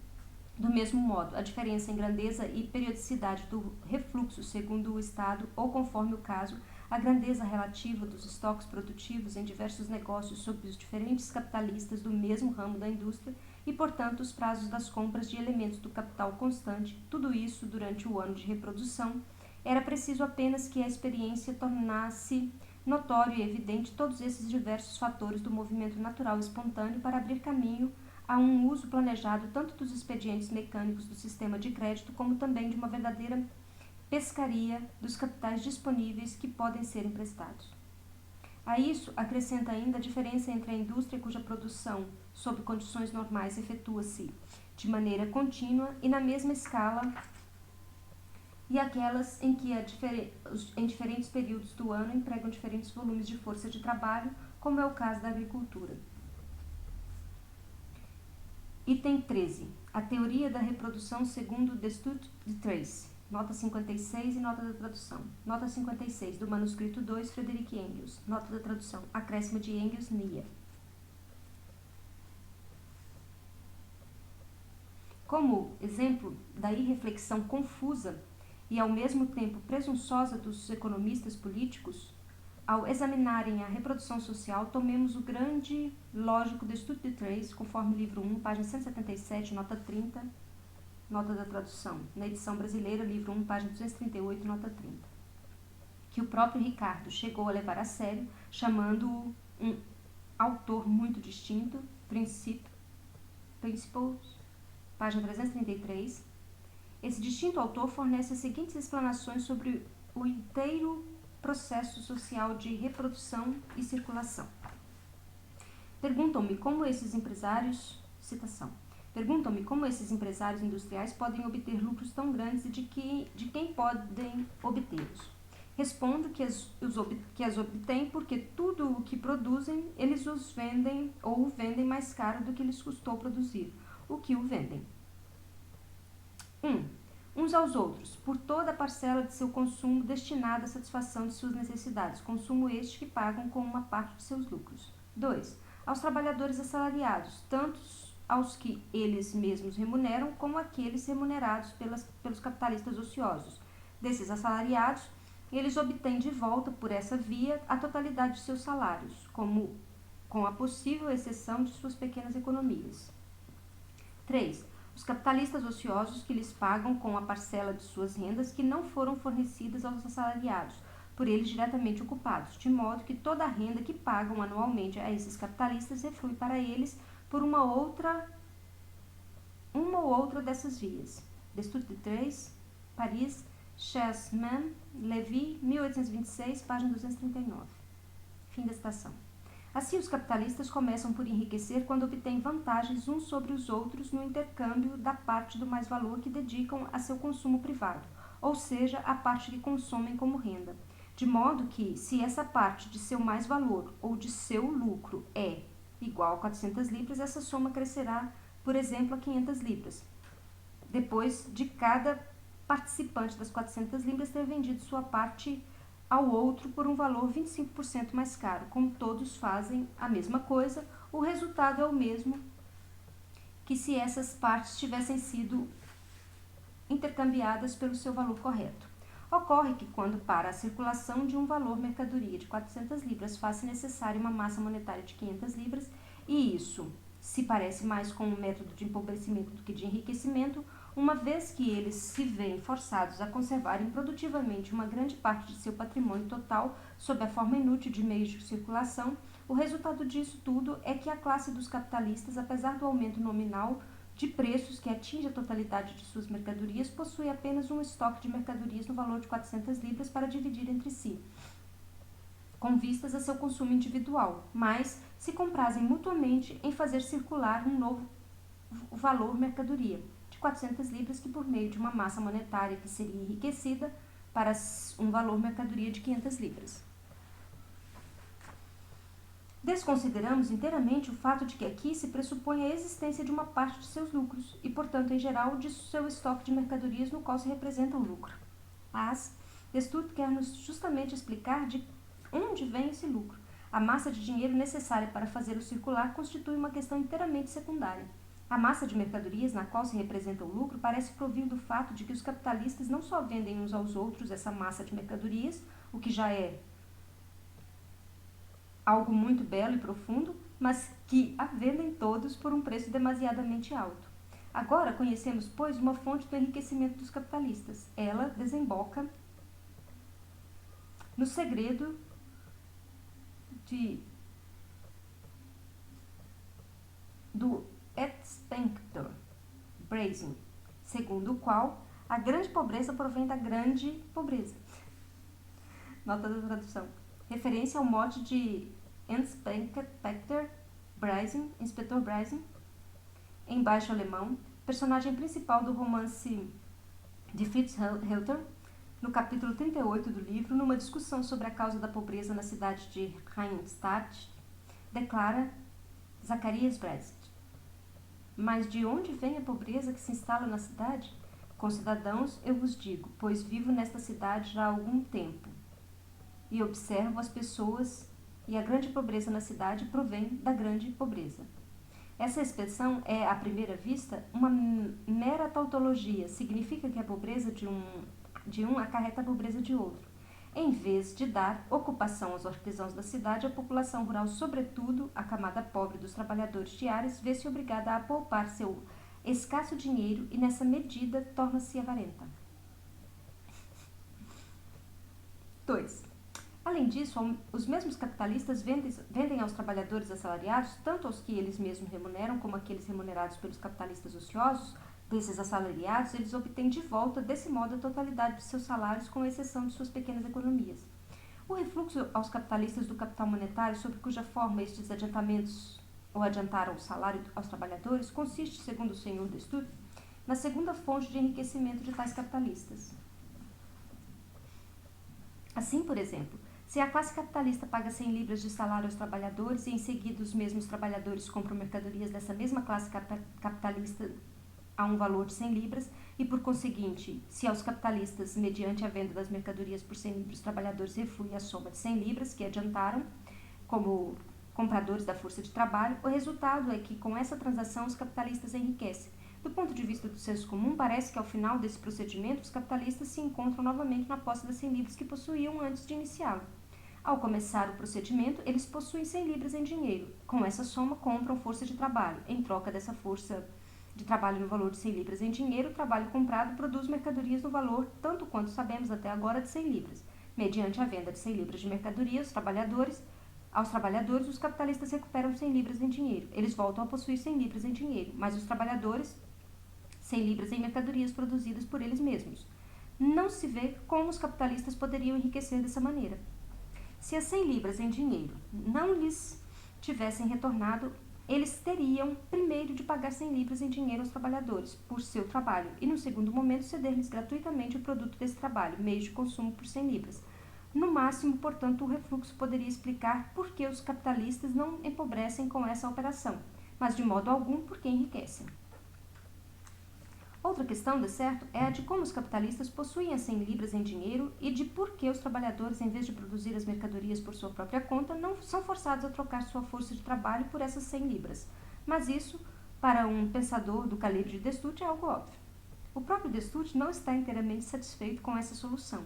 Do mesmo modo, a diferença em grandeza e periodicidade do refluxo segundo o estado ou conforme o caso, a grandeza relativa dos estoques produtivos em diversos negócios sob os diferentes capitalistas do mesmo ramo da indústria e, portanto, os prazos das compras de elementos do capital constante, tudo isso durante o ano de reprodução, era preciso apenas que a experiência tornasse notório e evidente todos esses diversos fatores do movimento natural espontâneo para abrir caminho a um uso planejado tanto dos expedientes mecânicos do sistema de crédito como também de uma verdadeira pescaria dos capitais disponíveis que podem ser emprestados. A isso acrescenta ainda a diferença entre a indústria cuja produção, sob condições normais, efetua-se de maneira contínua e na mesma escala e aquelas em que em diferentes períodos do ano empregam diferentes volumes de força de trabalho, como é o caso da agricultura. Item 13. A teoria da reprodução segundo Destutt de Tracy. Nota 56 e nota da tradução. Nota 56, do manuscrito 2, Frederick Engels. Nota da tradução. Acréscimo de Engels, Nia. Como exemplo da irreflexão confusa e ao mesmo tempo presunçosa dos economistas políticos, ao examinarem a reprodução social, tomemos o grande lógico Destutt de Tracy, conforme livro 1, página 177, nota 30, nota da tradução. Na edição brasileira, livro 1, página 238, nota 30. Que o próprio Ricardo chegou a levar a sério, chamando-o um autor muito distinto, Principles, página 333. Esse distinto autor fornece as seguintes explanações sobre o inteiro processo social de reprodução e circulação. Perguntam-me como esses empresários industriais podem obter lucros tão grandes e de quem podem obtê-los. Respondo que as obtêm porque tudo o que produzem, eles os vendem ou o vendem mais caro do que lhes custou produzir, o que o vendem. 1. Uns aos outros, por toda a parcela de seu consumo destinada à satisfação de suas necessidades, consumo este que pagam com uma parte de seus lucros. 2. Aos trabalhadores assalariados, tanto aos que eles mesmos remuneram, como aqueles remunerados pelos capitalistas ociosos. Desses assalariados, eles obtêm de volta, por essa via, a totalidade de seus salários, com a possível exceção de suas pequenas economias. 3. Os capitalistas ociosos que lhes pagam com a parcela de suas rendas que não foram fornecidas aos assalariados, por eles diretamente ocupados, de modo que toda a renda que pagam anualmente a esses capitalistas reflui para eles por uma ou outra dessas vias. Destutt de Tracy, Paris, Chessman, Levy, 1826, página 239. Fim da citação. Assim, os capitalistas começam por enriquecer quando obtêm vantagens uns sobre os outros no intercâmbio da parte do mais-valor que dedicam a seu consumo privado, ou seja, a parte que consomem como renda. De modo que, se essa parte de seu mais-valor ou de seu lucro é igual a 400 libras, essa soma crescerá, por exemplo, a 500 libras, depois de cada participante das 400 libras ter vendido sua parte ao outro por um valor 25% mais caro. Como todos fazem a mesma coisa, o resultado é o mesmo que se essas partes tivessem sido intercambiadas pelo seu valor correto. Ocorre que quando para a circulação de um valor mercadoria de 400 libras faz-se necessária uma massa monetária de 500 libras, e isso se parece mais com um método de empobrecimento do que de enriquecimento, uma vez que eles se veem forçados a conservarem produtivamente uma grande parte de seu patrimônio total sob a forma inútil de meios de circulação. O resultado disso tudo é que a classe dos capitalistas, apesar do aumento nominal de preços que atinge a totalidade de suas mercadorias, possui apenas um estoque de mercadorias no valor de 400 libras para dividir entre si, com vistas a seu consumo individual, mas se comprazem mutuamente em fazer circular um novo valor mercadoria de 400 libras que, por meio de uma massa monetária que seria enriquecida para um valor mercadoria de 500 libras. Desconsideramos inteiramente o fato de que aqui se pressupõe a existência de uma parte de seus lucros e, portanto, em geral, de seu estoque de mercadorias no qual se representa o lucro. Mas Stout quer-nos justamente explicar de onde vem esse lucro. A massa de dinheiro necessária para fazê-lo circular constitui uma questão inteiramente secundária. A massa de mercadorias na qual se representa o lucro parece provir do fato de que os capitalistas não só vendem uns aos outros essa massa de mercadorias, o que já é algo muito belo e profundo, mas que a vendem todos por um preço demasiadamente alto. Agora conhecemos, pois, uma fonte do enriquecimento dos capitalistas. Ela desemboca no segredo do Exspector Brasing, segundo o qual a grande pobreza provém da grande pobreza. Nota da tradução. Referência ao mote de Inspector Brasing, Inspetor Brasing, em baixo alemão, personagem principal do romance de Fritz Helter, no capítulo 38 do livro, numa discussão sobre a causa da pobreza na cidade de Rheinstadt, declara Zacharias Brest: mas de onde vem a pobreza que se instala na cidade? Concidadãos, eu vos digo, pois vivo nesta cidade já há algum tempo, e observo as pessoas, e a grande pobreza na cidade provém da grande pobreza. Essa expressão é, à primeira vista, uma mera tautologia. Significa que a pobreza de um acarreta a pobreza de outro. Em vez de dar ocupação aos artesãos da cidade, a população rural, sobretudo a camada pobre dos trabalhadores diários, vê-se obrigada a poupar seu escasso dinheiro e, nessa medida, torna-se avarenta. 2. Além disso, os mesmos capitalistas vendem aos trabalhadores assalariados, tanto aos que eles mesmos remuneram como aqueles remunerados pelos capitalistas ociosos. Desses assalariados, eles obtêm de volta, desse modo, a totalidade de seus salários, com exceção de suas pequenas economias. O refluxo aos capitalistas do capital monetário, sob cuja forma estes adiantamentos ou adiantaram o salário aos trabalhadores, consiste, segundo o senhor Stout, na segunda fonte de enriquecimento de tais capitalistas. Assim, por exemplo, se a classe capitalista paga 100 libras de salário aos trabalhadores e em seguida os mesmos trabalhadores compram mercadorias dessa mesma classe capitalista a um valor de 100 libras e, por conseguinte, se aos capitalistas, mediante a venda das mercadorias por 100 libras, os trabalhadores refluem a soma de 100 libras que adiantaram como compradores da força de trabalho, o resultado é que, com essa transação, os capitalistas enriquecem. Do ponto de vista do senso comum, parece que ao final desse procedimento, os capitalistas se encontram novamente na posse das 100 libras que possuíam antes de iniciá-lo. Ao começar o procedimento, eles possuem 100 libras em dinheiro. Com essa soma, compram força de trabalho. Em troca dessa força de trabalho no valor de 100 libras em dinheiro, o trabalho comprado produz mercadorias no valor, tanto quanto sabemos até agora, de 100 libras. Mediante a venda de 100 libras de mercadoria aos trabalhadores, os capitalistas recuperam 100 libras em dinheiro. Eles voltam a possuir 100 libras em dinheiro, mas os trabalhadores 100 libras em mercadorias produzidas por eles mesmos. Não se vê como os capitalistas poderiam enriquecer dessa maneira. Se as 100 libras em dinheiro não lhes tivessem retornado, eles teriam, primeiro, de pagar 100 libras em dinheiro aos trabalhadores por seu trabalho e, no segundo momento, ceder-lhes gratuitamente o produto desse trabalho, meios de consumo por 100 libras. No máximo, portanto, o refluxo poderia explicar por que os capitalistas não empobrecem com essa operação, mas de modo algum porque enriquecem. Outra questão, de certo, é a de como os capitalistas possuem as 100 libras em dinheiro e de por que os trabalhadores, em vez de produzir as mercadorias por sua própria conta, não são forçados a trocar sua força de trabalho por essas 100 libras. Mas isso, para um pensador do calibre de Destutt, é algo óbvio. O próprio Destutt não está inteiramente satisfeito com essa solução.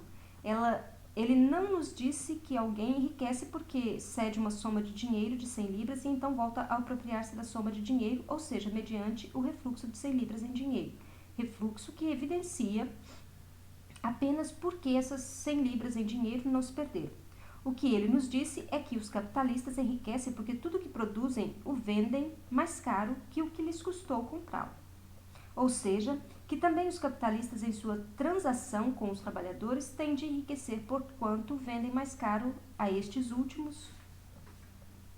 Ele não nos disse que alguém enriquece porque cede uma soma de dinheiro de 100 libras e então volta a apropriar-se da soma de dinheiro, ou seja, mediante o refluxo de 100 libras em dinheiro. Refluxo que evidencia apenas porque essas 100 libras em dinheiro não se perderam. O que ele nos disse é que os capitalistas enriquecem porque tudo que produzem o vendem mais caro que o que lhes custou comprá-lo. Ou seja, que também os capitalistas em sua transação com os trabalhadores têm de enriquecer porquanto vendem mais caro a estes últimos.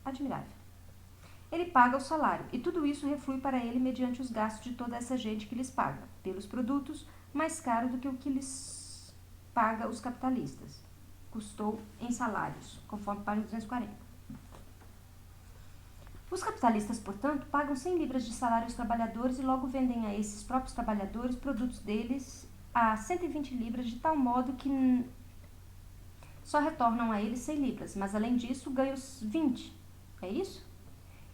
Admirável. Ele paga o salário, e tudo isso reflui para ele mediante os gastos de toda essa gente que lhes paga, pelos produtos, mais caro do que o que lhes paga os capitalistas. Custou em salários, conforme página 240. Os capitalistas, portanto, pagam 100 libras de salário aos trabalhadores e logo vendem a esses próprios trabalhadores produtos deles a 120 libras, de tal modo que só retornam a eles 100 libras, mas além disso ganham 20. É isso?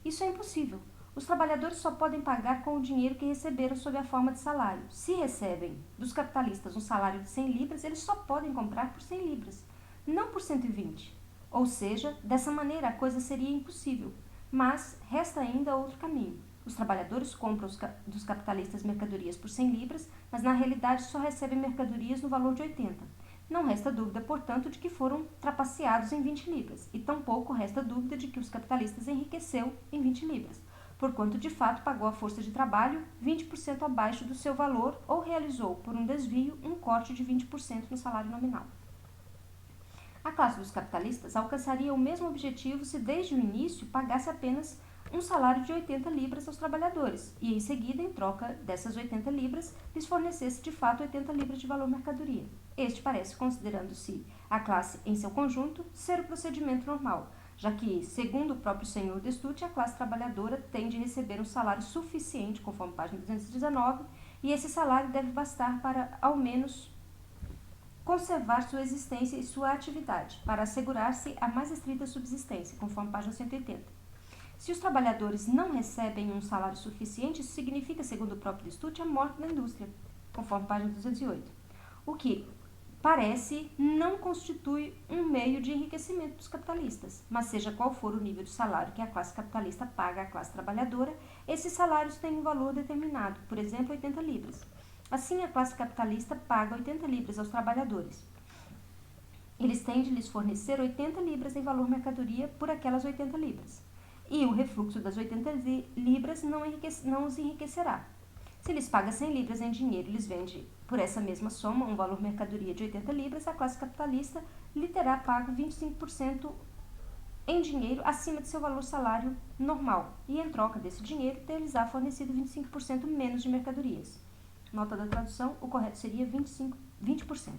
Isso é impossível. Os trabalhadores só podem pagar com o dinheiro que receberam sob a forma de salário. Se recebem dos capitalistas um salário de 100 libras, eles só podem comprar por 100 libras, não por 120. Ou seja, dessa maneira a coisa seria impossível. Mas resta ainda outro caminho. Os trabalhadores compram dos capitalistas mercadorias por 100 libras, mas na realidade só recebem mercadorias no valor de 80. Não resta dúvida, portanto, de que foram trapaceados em 20 libras, e tampouco resta dúvida de que os capitalistas enriqueceu em 20 libras, porquanto de fato pagou a força de trabalho 20% abaixo do seu valor ou realizou, por um desvio, um corte de 20% no salário nominal. A classe dos capitalistas alcançaria o mesmo objetivo se desde o início pagasse apenas um salário de 80 libras aos trabalhadores e em seguida, em troca dessas 80 libras, lhes fornecesse de fato 80 libras de valor mercadoria. Este parece, considerando-se a classe em seu conjunto, ser o procedimento normal, já que, segundo o próprio senhor Destutt, a classe trabalhadora tem de receber um salário suficiente, conforme página 219, e esse salário deve bastar para, ao menos, conservar sua existência e sua atividade, para assegurar-se a mais estrita subsistência, conforme página 180. Se os trabalhadores não recebem um salário suficiente, isso significa, segundo o próprio Destutt, a morte da indústria, conforme página 208. O que parece não constitui um meio de enriquecimento dos capitalistas, mas seja qual for o nível de salário que a classe capitalista paga à classe trabalhadora, esses salários têm um valor determinado, por exemplo, 80 libras. Assim, a classe capitalista paga 80 libras aos trabalhadores. Eles têm de lhes fornecer 80 libras em valor mercadoria por aquelas 80 libras. E o refluxo das 80 libras não os enriquecerá. Se lhes paga 100 libras em dinheiro e lhes vende por essa mesma soma um valor mercadoria de 80 libras, a classe capitalista lhe terá pago 25% em dinheiro acima de seu valor salário normal e, em troca desse dinheiro, ter-lhes-á fornecido 25% menos de mercadorias. Nota da tradução, o correto seria 20%.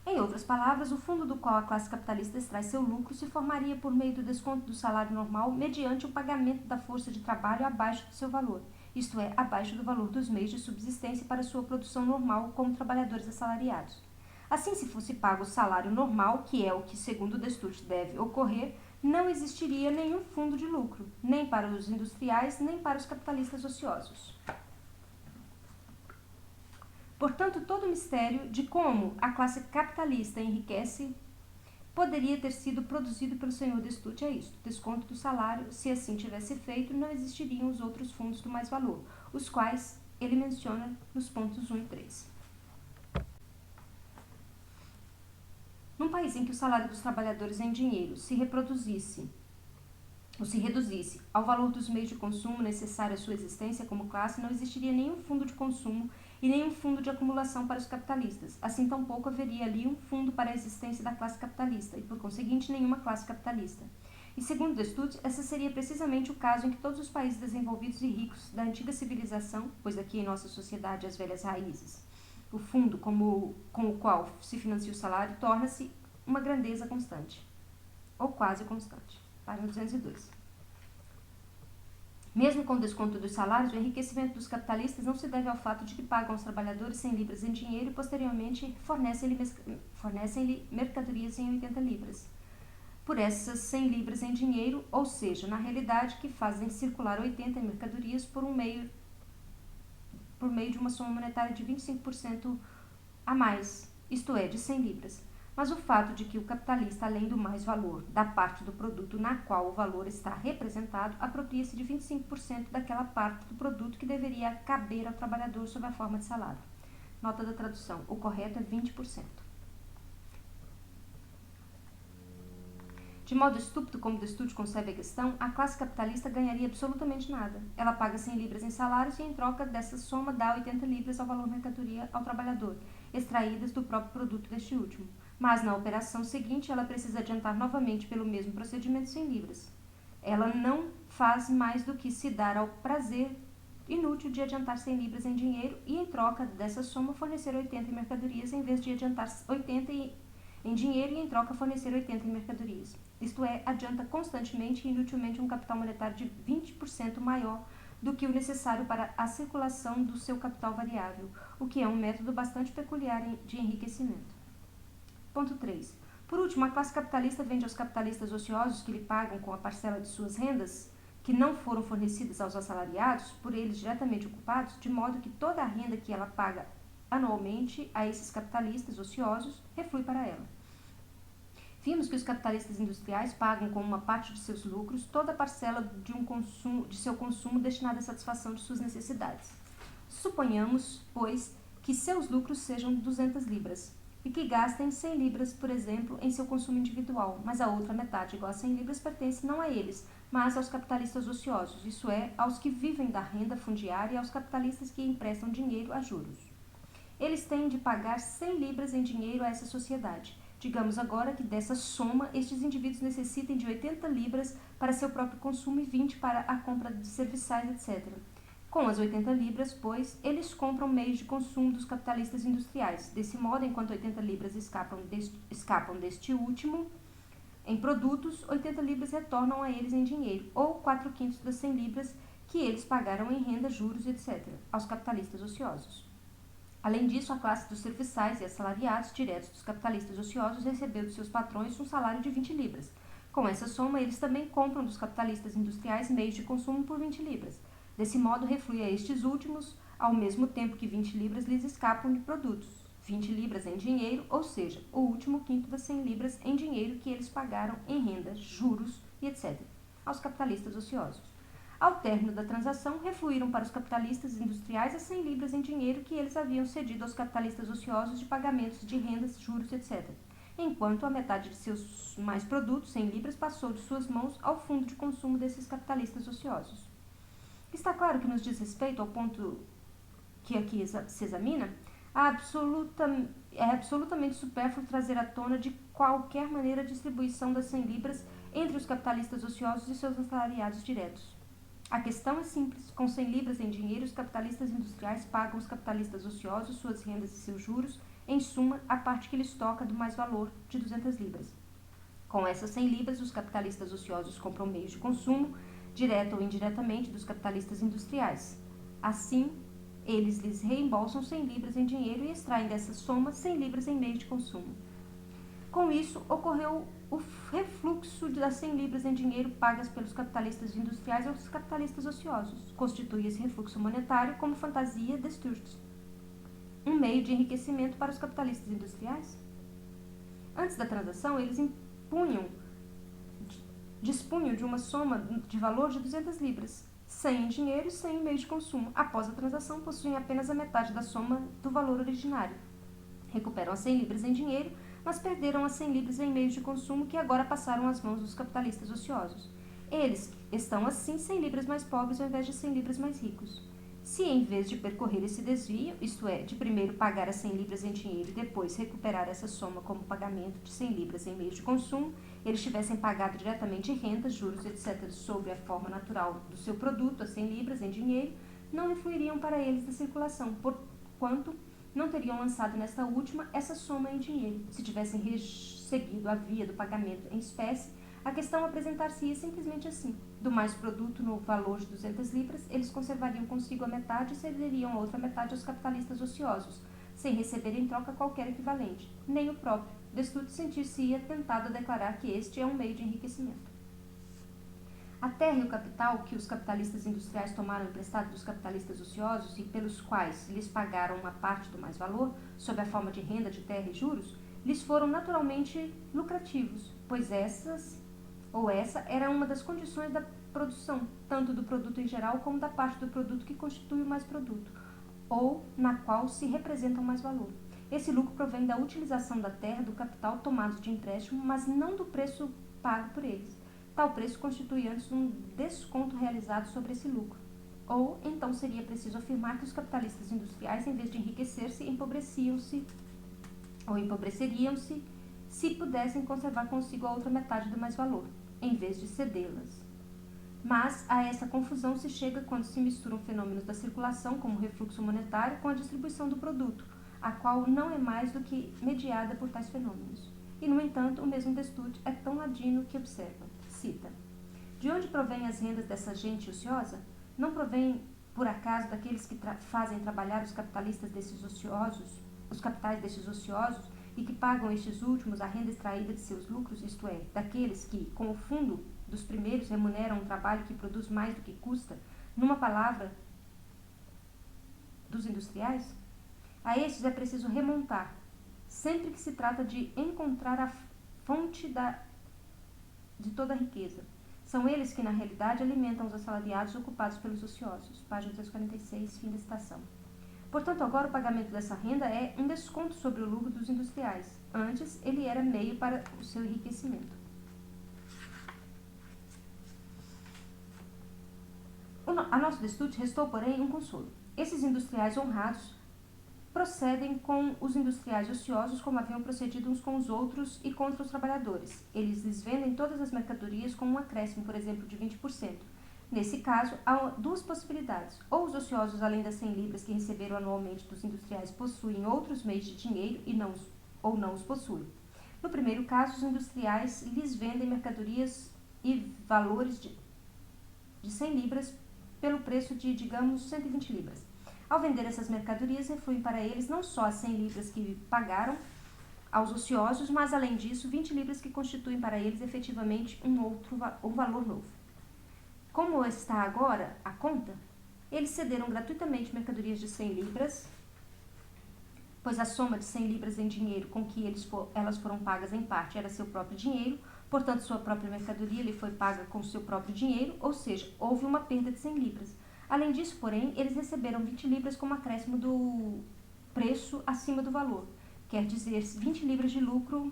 Em outras palavras, o fundo do qual a classe capitalista extrai seu lucro se formaria por meio do desconto do salário normal mediante o pagamento da força de trabalho abaixo do seu valor, isto é, abaixo do valor dos meios de subsistência para sua produção normal como trabalhadores assalariados. Assim, se fosse pago o salário normal, que é o que, segundo Destutt, deve ocorrer, não existiria nenhum fundo de lucro, nem para os industriais, nem para os capitalistas ociosos. Portanto, todo o mistério de como a classe capitalista enriquece poderia ter sido produzido pelo senhor Destutt é isto: desconto do salário. Se assim tivesse feito, não existiriam os outros fundos do mais-valor, os quais ele menciona nos pontos 1 e 3. Num país em que o salário dos trabalhadores em dinheiro se reduzisse ao valor dos meios de consumo necessário à sua existência como classe, não existiria nenhum fundo de consumo e nenhum fundo de acumulação para os capitalistas. Assim, tampouco haveria ali um fundo para a existência da classe capitalista e, por conseguinte, nenhuma classe capitalista. E, segundo Destutt, esse seria precisamente o caso em que todos os países desenvolvidos e ricos da antiga civilização, pois aqui em nossa sociedade as velhas raízes, o fundo com o qual se financia o salário, torna-se uma grandeza constante, ou quase constante. Página 202. Mesmo com o desconto dos salários, o enriquecimento dos capitalistas não se deve ao fato de que pagam aos trabalhadores 100 libras em dinheiro e posteriormente fornecem-lhe mercadorias em 80 libras. Por essas 100 libras em dinheiro, ou seja, na realidade, que fazem circular 80 em mercadorias por meio de uma soma monetária de 25% a mais, isto é, de 100 libras. Mas o fato de que o capitalista, além do mais-valor da parte do produto na qual o valor está representado, apropria-se de 25% daquela parte do produto que deveria caber ao trabalhador sob a forma de salário. Nota da tradução: o correto é 20%. De modo estúpido como Destutt concebe a questão, a classe capitalista ganharia absolutamente nada. Ela paga 100 libras em salários e, em troca dessa soma, dá 80 libras ao valor mercadoria ao trabalhador, extraídas do próprio produto deste último. Mas, na operação seguinte, ela precisa adiantar novamente pelo mesmo procedimento 100 libras. Ela não faz mais do que se dar ao prazer inútil de adiantar 100 libras em dinheiro e, em troca dessa soma, fornecer 80 em mercadorias, em vez de adiantar 80 em dinheiro e, em troca, fornecer 80 em mercadorias. Isto é, adianta constantemente e inutilmente um capital monetário de 20% maior do que o necessário para a circulação do seu capital variável, o que é um método bastante peculiar de enriquecimento. Ponto 3. Por último, a classe capitalista vende aos capitalistas ociosos que lhe pagam com a parcela de suas rendas, que não foram fornecidas aos assalariados, por eles diretamente ocupados, de modo que toda a renda que ela paga anualmente a esses capitalistas ociosos reflui para ela. Vimos que os capitalistas industriais pagam com uma parte de seus lucros toda a parcela de seu consumo destinada à satisfação de suas necessidades. Suponhamos, pois, que seus lucros sejam 200 libras e que gastem 100 libras, por exemplo, em seu consumo individual, mas a outra metade, igual a 100 libras, pertence não a eles, mas aos capitalistas ociosos, isso é, aos que vivem da renda fundiária e aos capitalistas que emprestam dinheiro a juros. Eles têm de pagar 100 libras em dinheiro a essa sociedade. Digamos agora que dessa soma, estes indivíduos necessitem de 80 libras para seu próprio consumo e 20 para a compra de serviçais, etc. Com as 80 libras, pois, eles compram meios de consumo dos capitalistas industriais. Desse modo, enquanto 80 libras escapam deste último em produtos, 80 libras retornam a eles em dinheiro, ou 4/5 das 100 libras que eles pagaram em renda, juros, etc., aos capitalistas ociosos. Além disso, a classe dos serviçais e assalariados diretos dos capitalistas ociosos recebeu de seus patrões um salário de 20 libras. Com essa soma, eles também compram dos capitalistas industriais meios de consumo por 20 libras. Desse modo, reflui a estes últimos, ao mesmo tempo que 20 libras lhes escapam de produtos. 20 libras em dinheiro, ou seja, o último quinto das 100 libras em dinheiro que eles pagaram em renda, juros e etc., aos capitalistas ociosos. Ao término da transação, refluíram para os capitalistas industriais as 100 libras em dinheiro que eles haviam cedido aos capitalistas ociosos de pagamentos de rendas, juros, etc., enquanto a metade de seus mais produtos, 100 libras, passou de suas mãos ao fundo de consumo desses capitalistas ociosos. Está claro que nos diz respeito ao ponto que aqui se examina, é absolutamente supérfluo trazer à tona de qualquer maneira a distribuição das 100 libras entre os capitalistas ociosos e seus assalariados diretos. A questão é simples. Com 100 libras em dinheiro, os capitalistas industriais pagam aos capitalistas ociosos suas rendas e seus juros, em suma, a parte que lhes toca do mais-valor de 200 libras. Com essas 100 libras, os capitalistas ociosos compram meios de consumo, direto ou indiretamente, dos capitalistas industriais. Assim, eles lhes reembolsam 100 libras em dinheiro e extraem dessa soma 100 libras em meios de consumo. Com isso, ocorreu o refluxo das 100 libras em dinheiro pagas pelos capitalistas industriais aos capitalistas ociosos. Constitui esse refluxo monetário como fantasia Destutt, um meio de enriquecimento para os capitalistas industriais. Antes da transação, eles dispunham de uma soma de valor de 200 libras, 100 em dinheiro e 100 em meios de consumo. Após a transação, possuem apenas a metade da soma do valor originário. Recuperam as 100 libras em dinheiro, mas perderam as 100 libras em meios de consumo que agora passaram às mãos dos capitalistas ociosos. Eles estão, assim, 100 libras mais pobres ao invés de 100 libras mais ricos. Se, em vez de percorrer esse desvio, isto é, de primeiro pagar as 100 libras em dinheiro e depois recuperar essa soma como pagamento de 100 libras em meios de consumo, eles tivessem pagado diretamente rendas, juros, etc., sobre a forma natural do seu produto, as 100 libras em dinheiro, não influiriam para eles na circulação, porquanto não teriam lançado nesta última essa soma em dinheiro. Se tivessem seguido a via do pagamento em espécie, A questão apresentar-se-ia simplesmente assim. Do mais produto no valor de 200 libras, eles conservariam consigo a metade e cederiam a outra metade aos capitalistas ociosos, sem receber em troca qualquer equivalente, nem o próprio. Destutt sentir-se-ia tentado a declarar que este é um meio de enriquecimento. A terra e o capital que os capitalistas industriais tomaram emprestado dos capitalistas ociosos e pelos quais lhes pagaram uma parte do mais-valor, sob a forma de renda de terra e juros, lhes foram naturalmente lucrativos, pois essa era uma das condições da produção, tanto do produto em geral como da parte do produto que constitui o mais-produto, ou na qual se representa o mais-valor. Esse lucro provém da utilização da terra e do capital tomados de empréstimo, mas não do preço pago por eles. Tal preço constitui antes um desconto realizado sobre esse lucro. Ou, então, seria preciso afirmar que os capitalistas industriais, em vez de enriquecer-se, empobreceriam-se se pudessem conservar consigo a outra metade do mais-valor, em vez de cedê-las. Mas a essa confusão se chega quando se misturam fenômenos da circulação, como o refluxo monetário, com a distribuição do produto, a qual não é mais do que mediada por tais fenômenos. E, no entanto, o mesmo Destutt é tão ladino que observa. Cita: de onde provêm as rendas dessa gente ociosa? Não provém, por acaso, daqueles que fazem trabalhar os capitalistas desses ociosos, os capitais desses ociosos, e que pagam estes últimos a renda extraída de seus lucros, isto é, daqueles que, com o fundo dos primeiros, remuneram um trabalho que produz mais do que custa, numa palavra, dos industriais? A estes é preciso remontar, sempre que se trata de encontrar a fonte de toda a riqueza. São eles que, na realidade, alimentam os assalariados ocupados pelos ociosos. Página 246, fim da citação. Portanto, agora o pagamento dessa renda é um desconto sobre o lucro dos industriais. Antes, ele era meio para o seu enriquecimento. A nosso Destutt restou, porém, um consolo. Esses industriais honrados procedem com os industriais ociosos como haviam procedido uns com os outros e contra os trabalhadores. Eles lhes vendem todas as mercadorias com um acréscimo, por exemplo, de 20%. Nesse caso, há duas possibilidades. Ou os ociosos, além das 100 libras que receberam anualmente dos industriais, possuem outros meios de dinheiro ou não os possuem. No primeiro caso, os industriais lhes vendem mercadorias e valores de 100 libras pelo preço de, digamos, 120 libras. Ao vender essas mercadorias, refluem para eles não só as 100 libras que pagaram aos ociosos, mas, além disso, 20 libras que constituem para eles efetivamente um valor novo. Como está agora a conta, eles cederam gratuitamente mercadorias de 100 libras, pois a soma de 100 libras em dinheiro com que elas foram pagas em parte era seu próprio dinheiro, portanto, sua própria mercadoria lhe foi paga com seu próprio dinheiro, ou seja, houve uma perda de 100 libras. Além disso, porém, eles receberam 20 libras como acréscimo do preço acima do valor. Quer dizer, 20 libras de lucro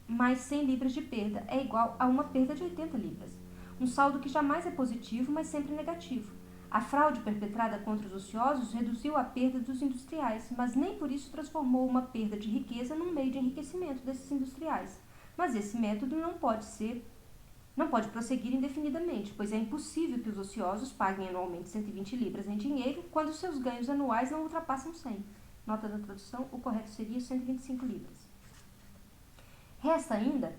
mais 100 libras de perda é igual a uma perda de 80 libras. Um saldo que jamais é positivo, mas sempre negativo. A fraude perpetrada contra os ociosos reduziu a perda dos industriais, mas nem por isso transformou uma perda de riqueza num meio de enriquecimento desses industriais. Mas esse método não pode prosseguir indefinidamente, pois é impossível que os ociosos paguem anualmente 120 libras em dinheiro quando seus ganhos anuais não ultrapassam 100. Nota da tradução, o correto seria 125 libras. Resta ainda,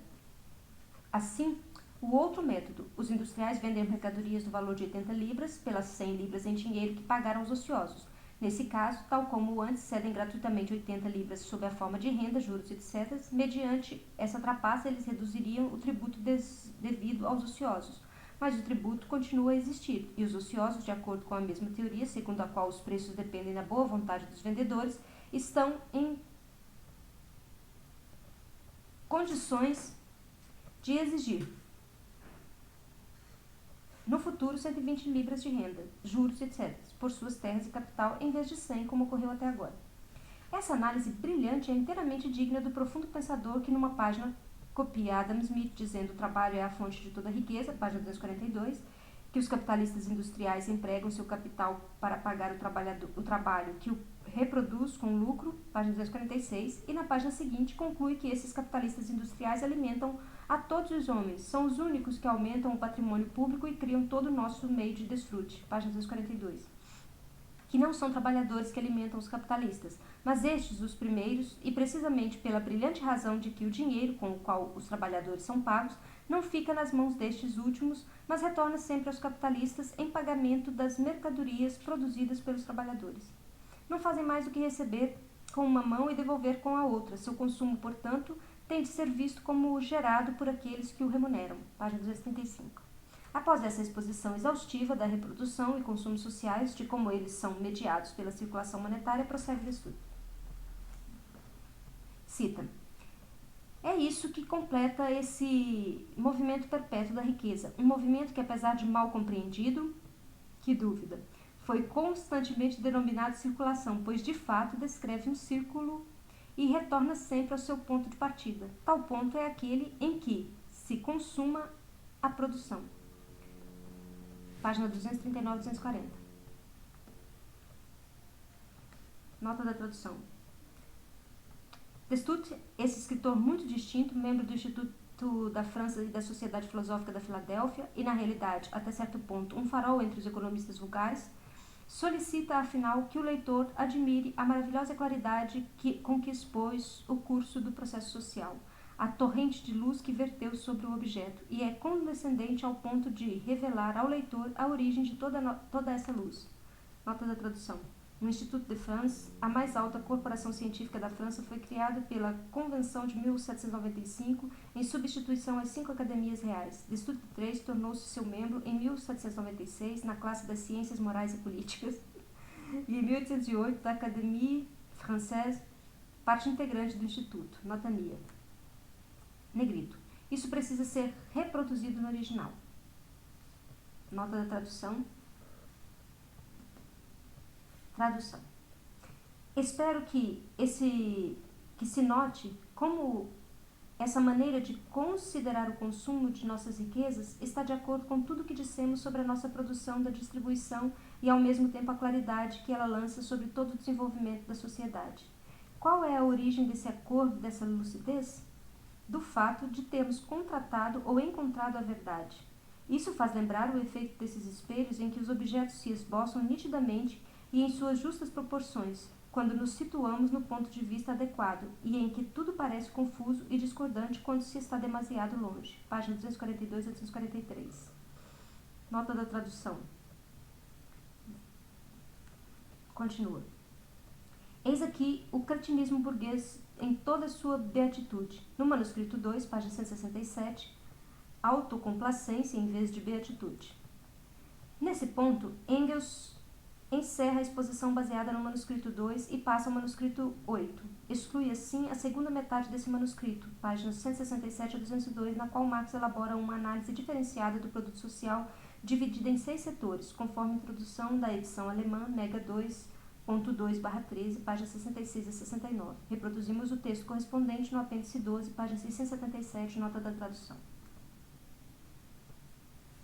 assim, o outro método. Os industriais vendem mercadorias do valor de 80 libras pelas 100 libras em dinheiro que pagaram os ociosos. Nesse caso, tal como antes, cedem gratuitamente 80 libras sob a forma de renda, juros, etc. Mediante essa trapaça, eles reduziriam o tributo devido aos ociosos. Mas o tributo continua a existir, e os ociosos, de acordo com a mesma teoria, segundo a qual os preços dependem da boa vontade dos vendedores, estão em condições de exigir no futuro 120 libras de renda, juros, etc., por suas terras e capital, em vez de 100, como ocorreu até agora. Essa análise brilhante é inteiramente digna do profundo pensador que, numa página, copia Adam Smith dizendo: o trabalho é a fonte de toda a riqueza, página 242, que os capitalistas industriais empregam seu capital para pagar o trabalho que o reproduz com lucro, página 246, e na página seguinte conclui que esses capitalistas industriais alimentam a todos os homens, são os únicos que aumentam o patrimônio público e criam todo o nosso meio de desfrute, página 242. Que não são trabalhadores que alimentam os capitalistas, mas estes, os primeiros, e precisamente pela brilhante razão de que o dinheiro com o qual os trabalhadores são pagos não fica nas mãos destes últimos, mas retorna sempre aos capitalistas em pagamento das mercadorias produzidas pelos trabalhadores. Não fazem mais do que receber com uma mão e devolver com a outra. Seu consumo, portanto, tem de ser visto como gerado por aqueles que o remuneram. Página 235. Após essa exposição exaustiva da reprodução e consumos sociais, de como eles são mediados pela circulação monetária, prossegue o estudo. Cita: é isso que completa esse movimento perpétuo da riqueza, um movimento que, apesar de mal compreendido, que dúvida, foi constantemente denominado circulação, pois de fato descreve um círculo e retorna sempre ao seu ponto de partida. Tal ponto é aquele em que se consuma a produção. Página 239 e 240. Nota da tradução. Destutt, esse escritor muito distinto, membro do Instituto da França e da Sociedade Filosófica da Filadélfia, e na realidade, até certo ponto, um farol entre os economistas vulgares, solicita, afinal, que o leitor admire a maravilhosa claridade com que expôs o curso do processo social, a torrente de luz que verteu sobre o objeto, e é condescendente ao ponto de revelar ao leitor a origem de toda essa luz. Nota da tradução. No Institut de France, a mais alta corporação científica da França, foi criada pela Convenção de 1795 em substituição às 5 academias reais. Destutt III tornou-se seu membro em 1796 na classe das ciências morais e políticas e em 1808 da Académie Française, parte integrante do Instituto. Nota mia. Negrito. Isso precisa ser reproduzido no original. Nota da tradução. Tradução. Espero que se note como essa maneira de considerar o consumo de nossas riquezas está de acordo com tudo o que dissemos sobre a nossa produção, da distribuição e, ao mesmo tempo, a claridade que ela lança sobre todo o desenvolvimento da sociedade. Qual é a origem desse acordo, dessa lucidez? Do fato de termos contratado ou encontrado a verdade. Isso faz lembrar o efeito desses espelhos em que os objetos se esboçam nitidamente e em suas justas proporções, quando nos situamos no ponto de vista adequado, e em que tudo parece confuso e discordante quando se está demasiado longe. Página 242 a 243. Nota da tradução. Continua. Eis aqui o cretinismo burguês em toda a sua beatitude. No manuscrito 2, página 167, autocomplacência em vez de beatitude. Nesse ponto, Engels encerra a exposição baseada no manuscrito 2 e passa ao manuscrito 8. Exclui, assim, a segunda metade desse manuscrito, páginas 167 a 202, na qual Marx elabora uma análise diferenciada do produto social, dividida em 6 setores, conforme a introdução da edição alemã, Mega 2.2/13, páginas 66 a 69. Reproduzimos o texto correspondente no apêndice 12, página 677, nota da tradução.